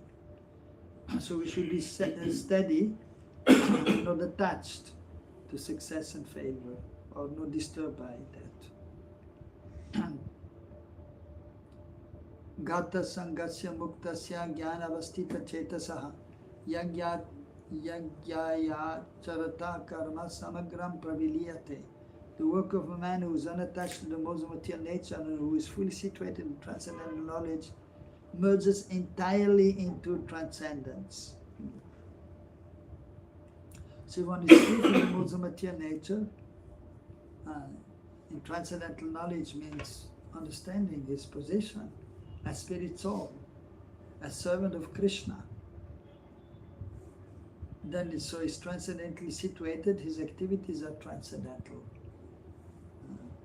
So we should be steady, not attached to success and failure, or not disturbed by that. Gata sangasya muktasya jnanavastita chetasaha yagyaya charata karma samagram praviliyate. The work of a man who is unattached to the modes of material nature and who is fully situated in transcendental knowledge merges entirely into transcendence. So one is free from the modes of material nature. In transcendental knowledge means understanding his position as spirit soul, as servant of Krishna. Then so he's transcendentally situated, his activities are transcendental.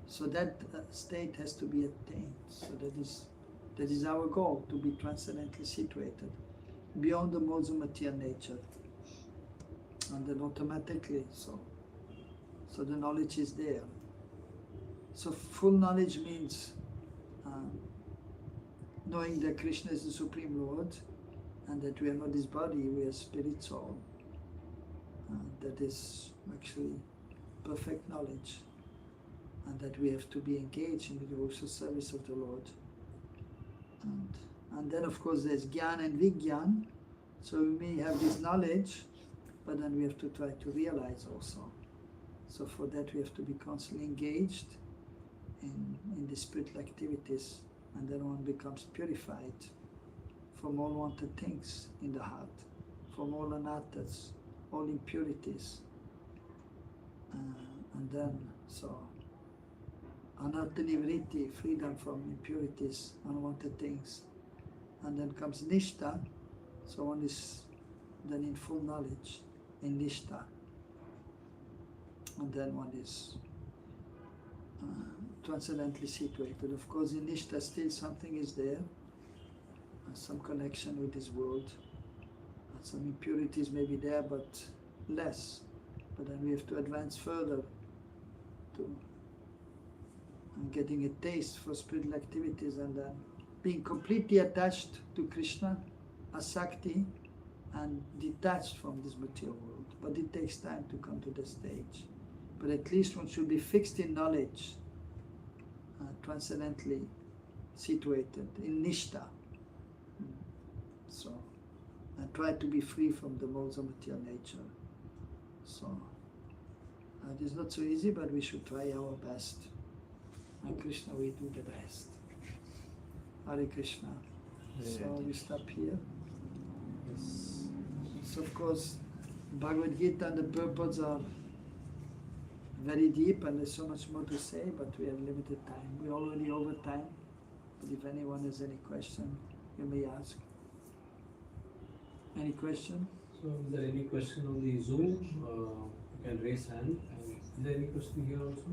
So that state has to be attained. So that is our goal, to be transcendently situated, beyond the modes of material nature. And then automatically, so the knowledge is there. So full knowledge means knowing that Krishna is the Supreme Lord, and that we are not his body, we are spirit soul. That is actually perfect knowledge, and that we have to be engaged in the devotional service of the Lord. And then of course there's Gyan and Vigyan, so we may have this knowledge, but then we have to try to realize also. So for that we have to be constantly engaged in the spiritual activities, and then one becomes purified from all wanted things in the heart, from all anarthas, all impurities. And then, so, anartha nivritti, freedom from impurities, unwanted things. And then comes nishta, so one is then in full knowledge, in nishta. And then one is transcendently situated. Of course, in nishta still something is there, some connection with this world. Some impurities may be there, but less. But then we have to advance further to getting a taste for spiritual activities, and then being completely attached to Krishna, asakti, and detached from this material world. But it takes time to come to the stage. But at least one should be fixed in knowledge, transcendently situated, in nishta. So, and try to be free from the modes of material nature. So, it is not so easy, but we should try our best. And Krishna, we do the best. Hare Krishna. So we stop here. Yes. So of course, Bhagavad Gita and the purports are very deep, and there's so much more to say, but we have limited time. We're already over time, but if anyone has any question, you may ask. Any question? So is there any question on the Zoom? You can raise hand. And is there any question here also?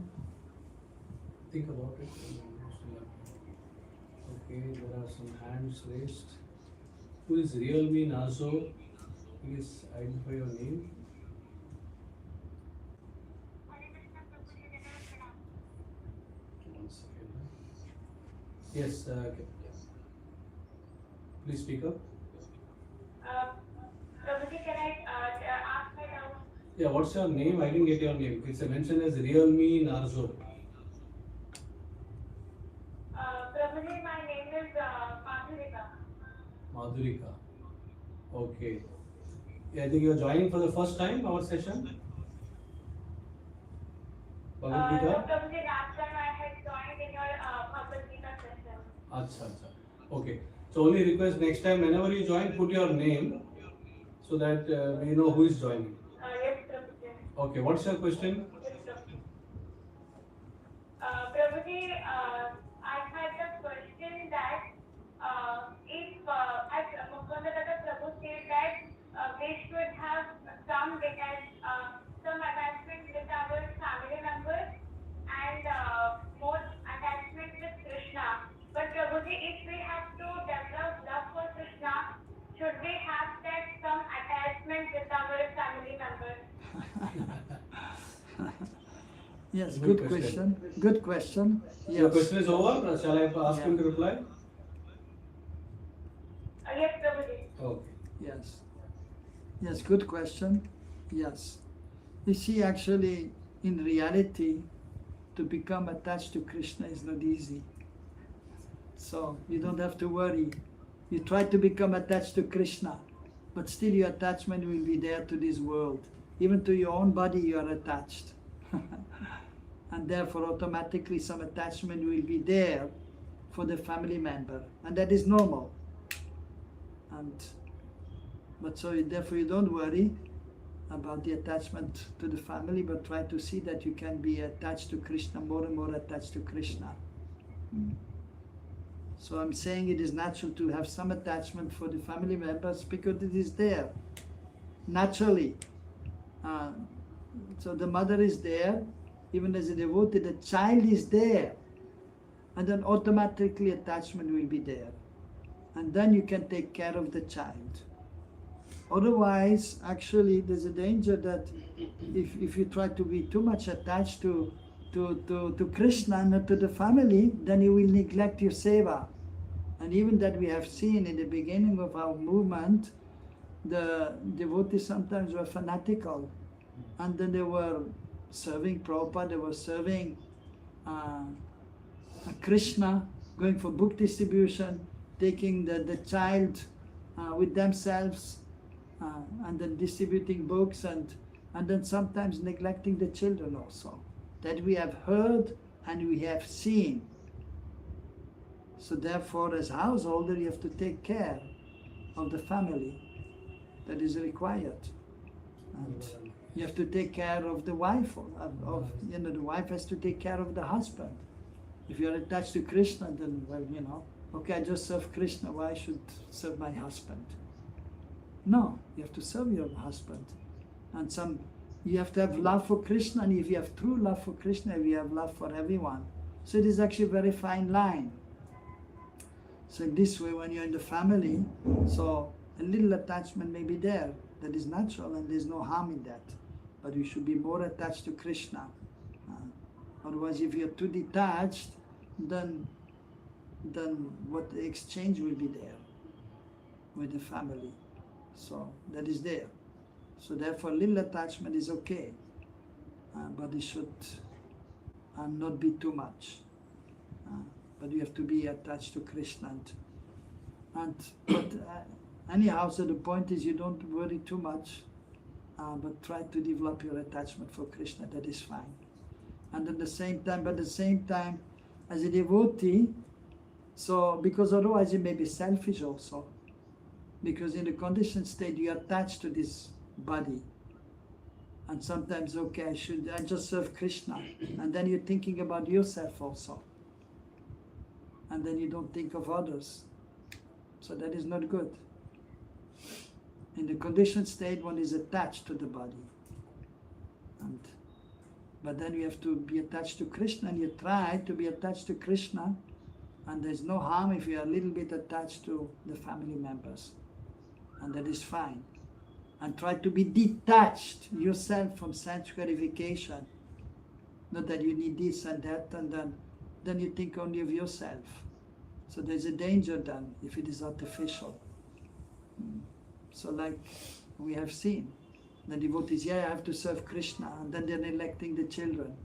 Think about it. Okay, there are some hands raised. Who is real me Nazo? Please identify your name. One second. Yes, please speak up. Prabhuji, can I ask my doubt? Yeah, what's your name? I didn't get your name. It's mentioned as real me Narzo. Prabhuji, my name is Madhurika. Madhurika. Okay. Yeah, I think you're joining for the first time our session. No, Bhagavad Gita? Prabhuji, last time I had joined in your Bhagavad Gita session. Acha. Okay. So only request next time whenever you join, put your name so that we know who is joining. Yes, Prabhuji. Okay. What's your question? Yes, Prabhuji. Prabhuji, I had a question that if, as Rupanuga Dhara Prabhu said that we should have some attachment with our family members and more attachment with Krishna. But Prabhuji, if we have to develop love for Krishna, should we have that some attachment with our family members? Yes, Good good question. question. Good question. Your Yes. question is over. Shall I ask Yeah. him to reply? Yes, Prabhuji. Okay. Yes. Yes, good question. Yes. You see, actually, in reality, to become attached to Krishna is not easy. So you don't have to worry. You try to become attached to Krishna, but still your attachment will be there to this world. Even to your own body you are attached. And therefore automatically some attachment will be there for the family member. And that is normal. But so therefore you don't worry about the attachment to the family, but try to see that you can be attached to Krishna, more and more attached to Krishna. So I'm saying it is natural to have some attachment for the family members because it is there, naturally. So the mother is there, even as a devotee, the child is there. And then automatically attachment will be there. And then you can take care of the child. Otherwise, actually, there's a danger that if you try to be too much attached to Krishna and not to the family, then you will neglect your seva. And even that we have seen in the beginning of our movement, the devotees sometimes were fanatical. And then they were serving Prabhupada, they were serving Krishna, going for book distribution, taking the child with themselves, and then distributing books, and then sometimes neglecting the children also. That we have heard and we have seen. So therefore, as householder, you have to take care of the family. That is required. And you have to take care of the wife. The wife has to take care of the husband. If you are attached to Krishna, then, well, okay, I just serve Krishna, why I should serve my husband? No, you have to serve your husband. And you have to have love for Krishna, and if you have true love for Krishna, you have love for everyone. So it is actually a very fine line. So in this way, when you're in the family, so a little attachment may be there. That is natural, and there's no harm in that. But you should be more attached to Krishna. Otherwise, if you're too detached, then what the exchange will be there with the family. So that is there. So therefore, little attachment is okay, but it should not be too much. But you have to be attached to Krishna. But anyhow, so the point is you don't worry too much, but try to develop your attachment for Krishna. That is fine. And at the same time, as a devotee, so because otherwise you may be selfish also. Because in the conditioned state you are attached to this body. And sometimes, okay, I just serve Krishna. And then you're thinking about yourself also. And then you don't think of others. So that is not good. In the conditioned state, one is attached to the body. And but then you have to be attached to Krishna, and you try to be attached to Krishna, and there's no harm if you are a little bit attached to the family members, and that is fine. And try to be detached yourself from sense gratification. Not that you need this and that, and then you think only of yourself. So there's a danger then if it is artificial. So like we have seen, the devotees, I have to serve Krishna, and then they're neglecting the children.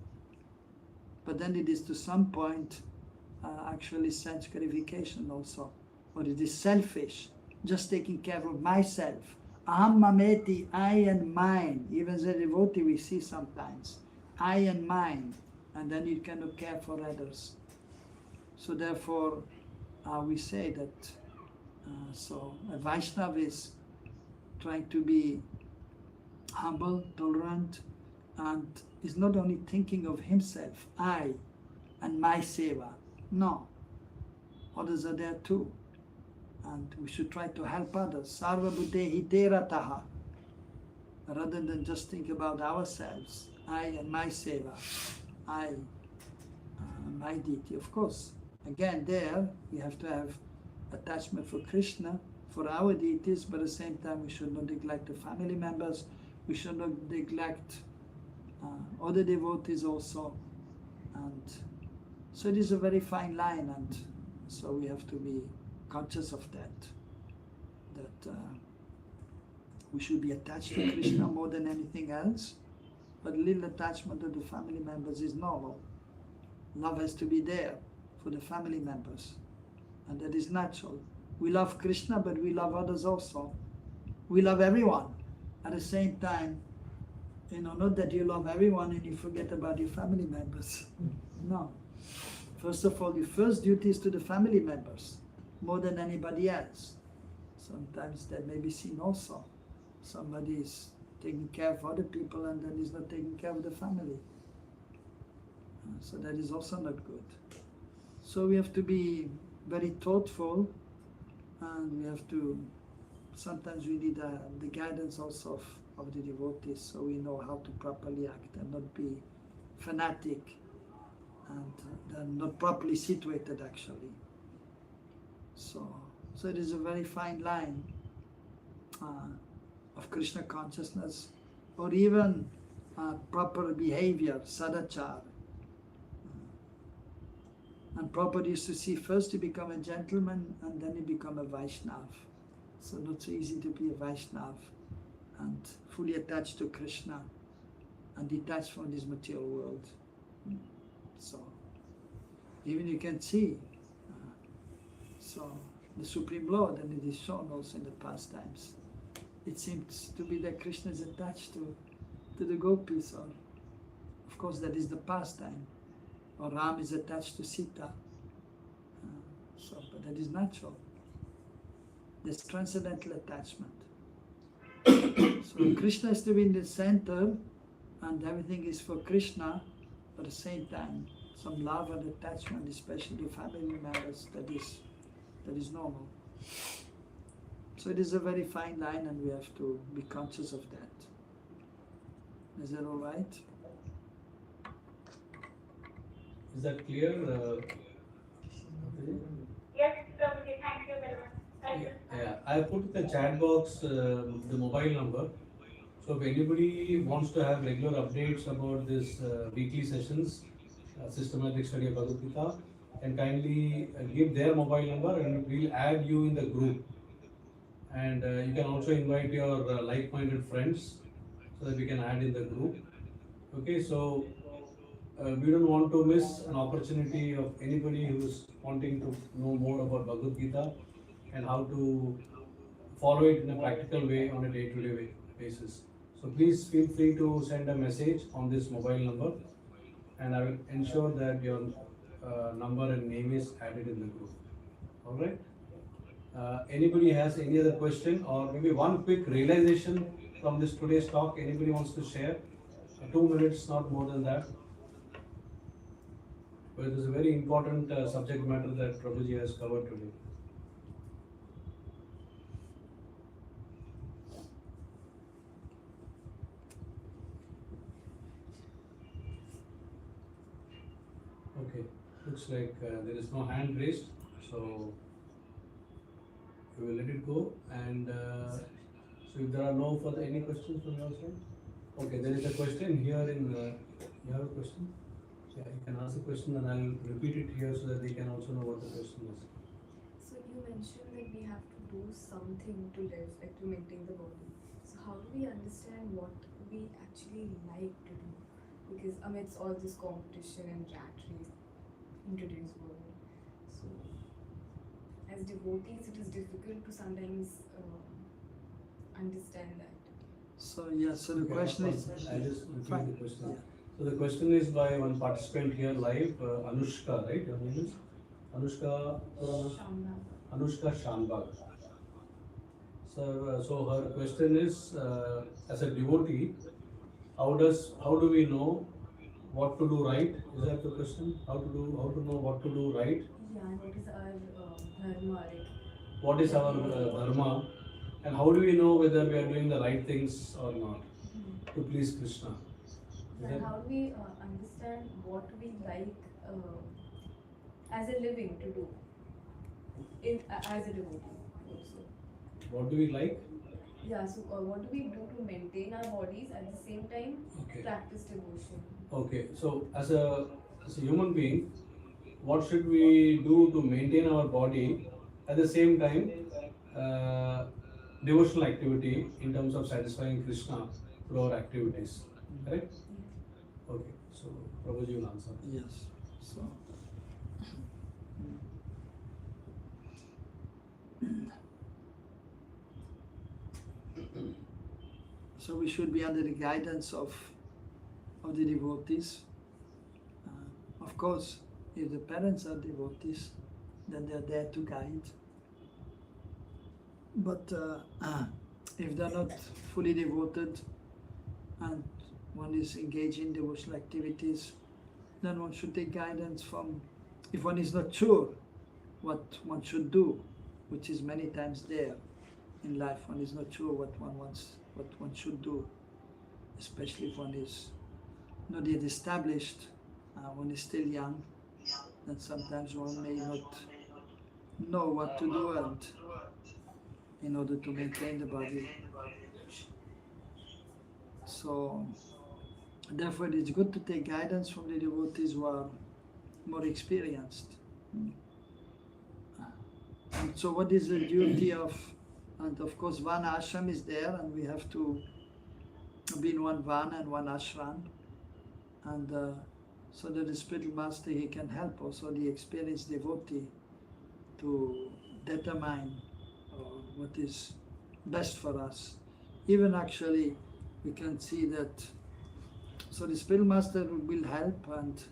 But then it is to some point actually sense gratification also, or it is selfish, just taking care of myself. Aham mameti, I and mine. Even the devotee we see sometimes, I and mine, and then you cannot care for others. So therefore, we say that so a Vaishnava is trying to be humble, tolerant, and is not only thinking of himself, I and my seva. No, others are there too. And we should try to help others. Sarva bhute hiterataha. Rather than just think about ourselves, I and my seva, I, my deity. Of course, again there we have to have attachment for Krishna, for our deities, but at the same time we should not neglect the family members, we should not neglect other devotees also. And so it is a very fine line, and so we have to be conscious of that we should be attached to Krishna more than anything else, but little attachment to the family members is normal. Love has to be there for the family members, and that is natural. We love Krishna, but we love others also. We love everyone. At the same time, not that you love everyone and you forget about your family members. No. First of all, your first duty is to the family members, more than anybody else. Sometimes that may be seen also. Somebody is taking care of other people and then is not taking care of the family. So that is also not good. So we have to be very thoughtful, and we have to, sometimes we need the guidance also of the devotees, so we know how to properly act and not be fanatic and not properly situated actually. So it is a very fine line of Krishna consciousness, or even proper behavior, sadachar. And Prabhupada used to see first you become a gentleman and then you become a Vaishnava. So not so easy to be a Vaishnava and fully attached to Krishna and detached from this material world. So even you can see so the Supreme Lord, and it is shown also in the pastimes. It seems to be that Krishna is attached to the gopis, or of course that is the pastime. Or Ram is attached to Sita. But that is natural. There's transcendental attachment. So Krishna is to be in the center, and everything is for Krishna, but at the same time, some love and attachment, especially family members, that is normal. So it is a very fine line, and we have to be conscious of that. Is that all right? Is that clear? Yes, Prabhuji, thank you very much. Thank you. Yeah, I put in the chat box the mobile number. So if anybody wants to have regular updates about this weekly sessions, systematic study of Bhagavad Gita, can kindly give their mobile number and we'll add you in the group. And you can also invite your like-minded friends so that we can add in the group. Okay, so we don't want to miss an opportunity of anybody who's wanting to know more about Bhagavad Gita and how to follow it in a practical way on a day-to-day basis. So please feel free to send a message on this mobile number, and I will ensure that your number and name is added in the group. All right? Anybody has any other question or maybe one quick realization from this today's talk? Anybody wants to share? 2 minutes, not more than that. But it is a very important subject matter that Prabhuji has covered today. Looks like there is no hand raised, so we will let it go. And so if there are no further any questions from your side, okay, there is a question here in. You have a question? Yeah, you can ask the question and I'll repeat it here so that they can also know what the question is. So you mentioned that we have to do something to live, like to maintain the body. So how do we understand what we actually like to do? Because amidst all this competition and rat race in today's world, so as devotees, it is difficult to sometimes understand that. So yeah, so the Okay, question is, I just repeat fine. the question. Yeah. So the question is by one participant here live, Anushka, right? Your name is Anushka. Shambhav. Anushka Shanbag. So her question is, as a devotee, how do we know what to do right? Is that the question? How to know what to do right? Yeah, and what is our dharma? Like, What is our dharma? And how do we know whether we are doing the right things or not to please Krishna? Is and that- how do we understand what we like as a living to do as a devotee also? What do we like? Yeah, so what do we do to maintain our bodies at the same time Okay. practice devotion? Okay. So as a human being, what should we do to maintain our body at the same time devotional activity in terms of satisfying Krishna through our activities? Correct? Yeah. Okay. So Prabhuji will answer. Yes. So so we should be under the guidance of the devotees. Of course, if the parents are devotees, then they are there to guide. But if they are not fully devoted and one is engaged in devotional activities, then one should take guidance from, if one is not sure what one should do, which is many times there in life, one is not sure what one wants, what one should do, especially if one is not yet established, one is still young, then sometimes one may not know what to do and in order to maintain the body. So therefore it is good to take guidance from the devotees who are more experienced. And so what is the duty of, and of course one ashram is there and we have to be in one vana and one ashram, and so that the spiritual master, he can help also the experienced devotee to determine what is best for us. Even actually we can see that, so the spiritual master will help and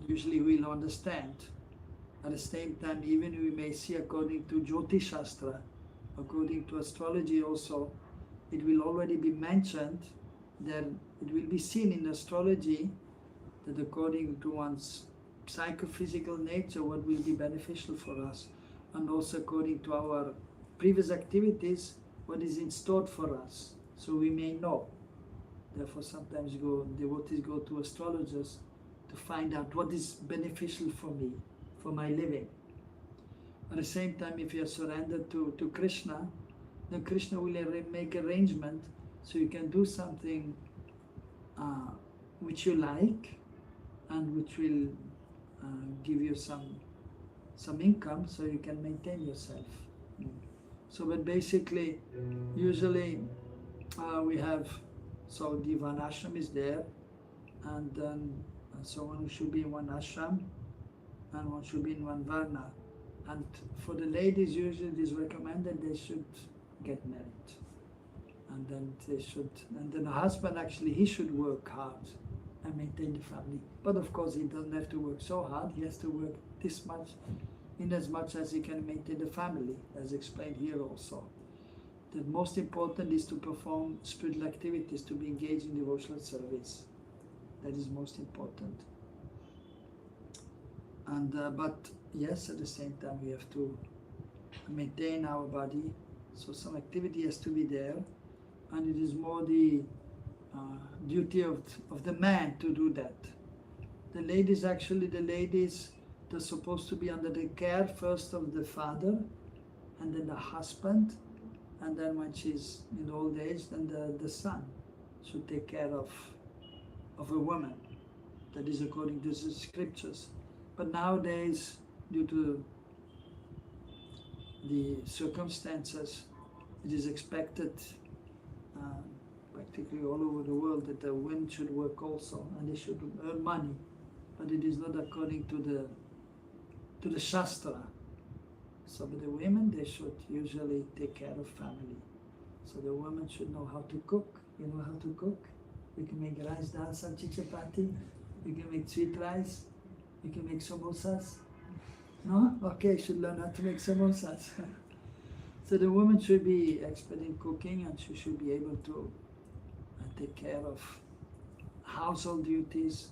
usually we'll understand. At the same time, even we may see according to Jyotish Shastra, according to astrology also, it will already be mentioned, then it will be seen in astrology that according to one's psychophysical nature, what will be beneficial for us, and also according to our previous activities, what is in store for us, so we may know. Therefore sometimes devotees go to astrologers to find out what is beneficial for me, for my living. At the same time, if you are surrendered to Krishna, then Krishna will make arrangement so you can do something which you like and which will give you some income so you can maintain yourself. So but basically, usually we have, so the Varnashram is there, and then so one should be in one ashram and one should be in one varna. And for the ladies, usually it is recommended they should get married. And then the husband actually, he should work hard and maintain the family. But of course he doesn't have to work so hard, he has to work this much, in as much as he can maintain the family, as explained here also. The most important is to perform spiritual activities, to be engaged in devotional service. That is most important. And but yes, at the same time we have to maintain our body, so some activity has to be there, and it is more the duty of the man to do that. The ladies, they're supposed to be under the care first of the father, and then the husband, and then when she's in old age, then the son should take care of a woman. That is according to the scriptures. But nowadays, due to the circumstances, it is expected practically all over the world that the women should work also, and they should earn money. But it is not according to the Shastra. So but the women, they should usually take care of family. So the women should know how to cook. You know how to cook? We can make rice, dal, sabji, chapati. We can make sweet rice. We can make samosas. No? Okay, should learn how to make samosas. So the woman should be expert in cooking, and she should be able to take care of household duties.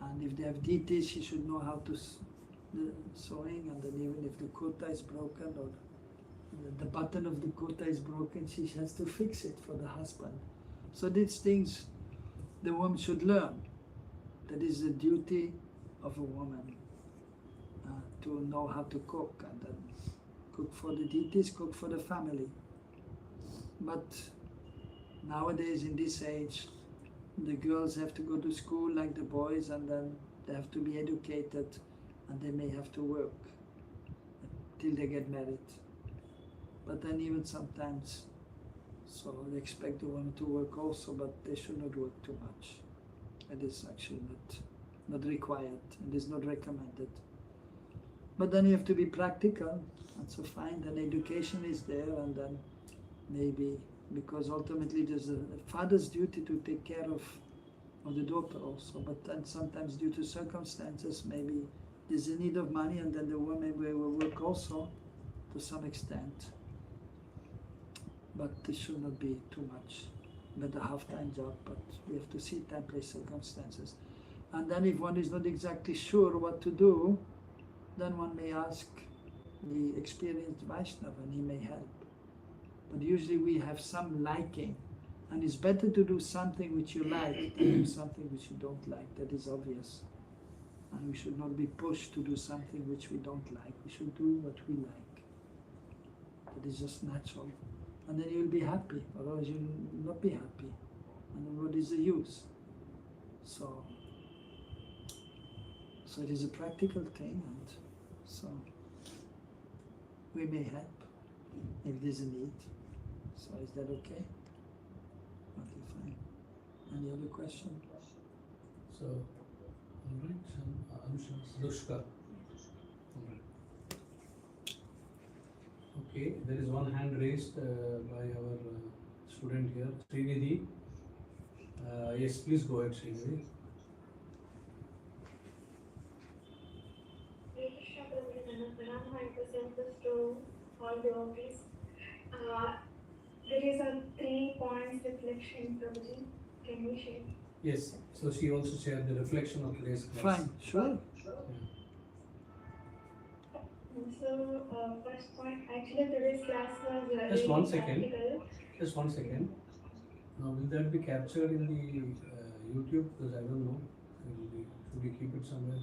And if they have deities, she should know how to the sewing, and then even if the kurta is broken or the button of the kurta is broken, she has to fix it for the husband. So these things the woman should learn. That is the duty of a woman, to know how to cook, and then cook for the deities, cook for the family. But nowadays in this age, the girls have to go to school like the boys, and then they have to be educated, and they may have to work till they get married. But then even sometimes, so they expect the women to work also, but they should not work too much. It is actually not required, it is not recommended. But then you have to be practical, and so fine, then education is there, and then maybe, because ultimately there's a father's duty to take care of the daughter also, but then sometimes due to circumstances, maybe there's a need of money, and then the woman will work also to some extent. But this should not be too much, but a half-time job, but we have to see temporary circumstances. And then if one is not exactly sure what to do, then one may ask the experienced Vaishnava, and he may help. But usually we have some liking, and it's better to do something which you like than do something which you don't like. That is obvious. And we should not be pushed to do something which we don't like. We should do what we like. That is just natural. And then you'll be happy, otherwise you'll not be happy. And then what is the use? So it is a practical thing, and so we may help if there's a need. So is that okay? Okay, fine. Any other question? So, alright, Dushka. Okay, there is one hand raised by our student here, Srinidhi. Yes, please go ahead, Srinidhi. I present this to all devotees. There is a 3 points reflection, Prabhuji. Can we share? Yes, so she also shared the reflection of today's class. Fine, sure. So, first point, actually today's class was Just really one second. practical. Just one second. Now, will that be captured in the YouTube? Because I don't know. Should we keep it somewhere?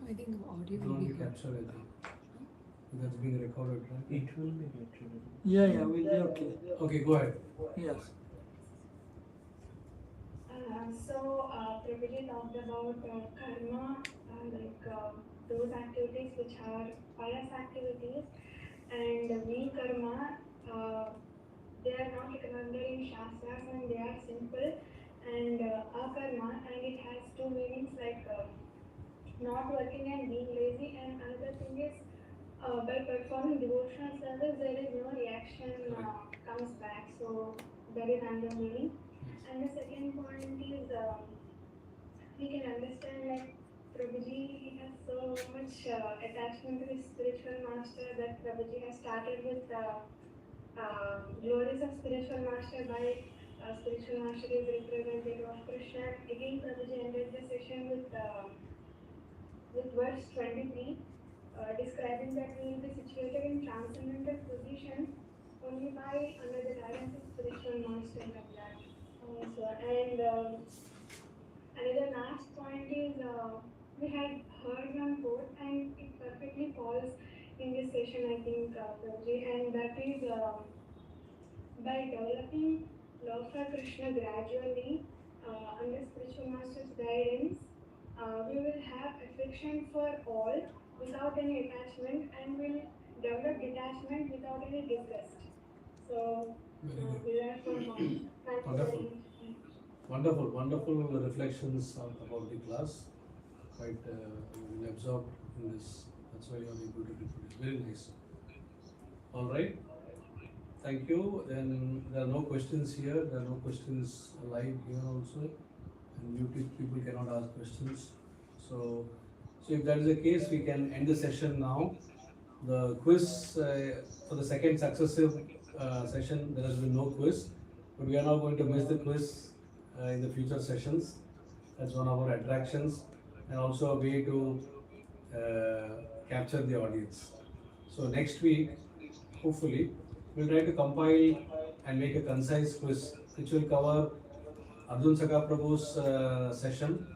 I think the audio It will won't be be heard. captured, I think. That's being recorded, right? It will be recorded. Yeah, we'll be okay. Okay, go ahead. Yes. Prabhuji talked about karma, those activities which are pious activities, and we karma, they are not recommended in Shastras, and they are simple, and akarma, and it has two meanings, like not working and being lazy, and another thing is by performing devotional service, there is no reaction comes back, so that is another meaning. And the second point is we can understand, like Prabhuji has so much attachment to his spiritual master that Prabhuji has started with glories of spiritual master by spiritual master is representative of Krishna. Again, Prabhuji ended the session with verse 23, describing that we will be situated in transcendental position only by under the guidance of spiritual master like that. Another last point is we had heard one quote and it perfectly falls in this session, I think, Prabhuji, and that is by developing love for Krishna gradually under spiritual master's guidance, we will have affection for all without any attachment and will develop detachment without any disgust. So, we learn from Thank you Wonderful. very much. Wonderful reflections about the class. Quite well absorbed in this. That's why you are able to reproduce. Very nice. All right. Thank you. Then there are no questions here. There are no questions live here also. And YouTube people cannot ask questions. So if that is the case, we can end the session now. The quiz for the second successive session, there has been no quiz, but we are now going to miss the quiz in the future sessions. That's one of our attractions, and also a way to capture the audience. So next week, hopefully, we'll try to compile and make a concise quiz, which will cover Arjun Saka Prabhu's session,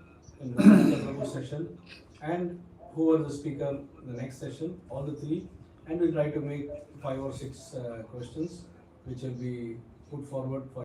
and Rupanuga Prabhu's session, and who was the speaker in the next session, all the three, and we'll try to make 5 or 6 questions which will be put forward for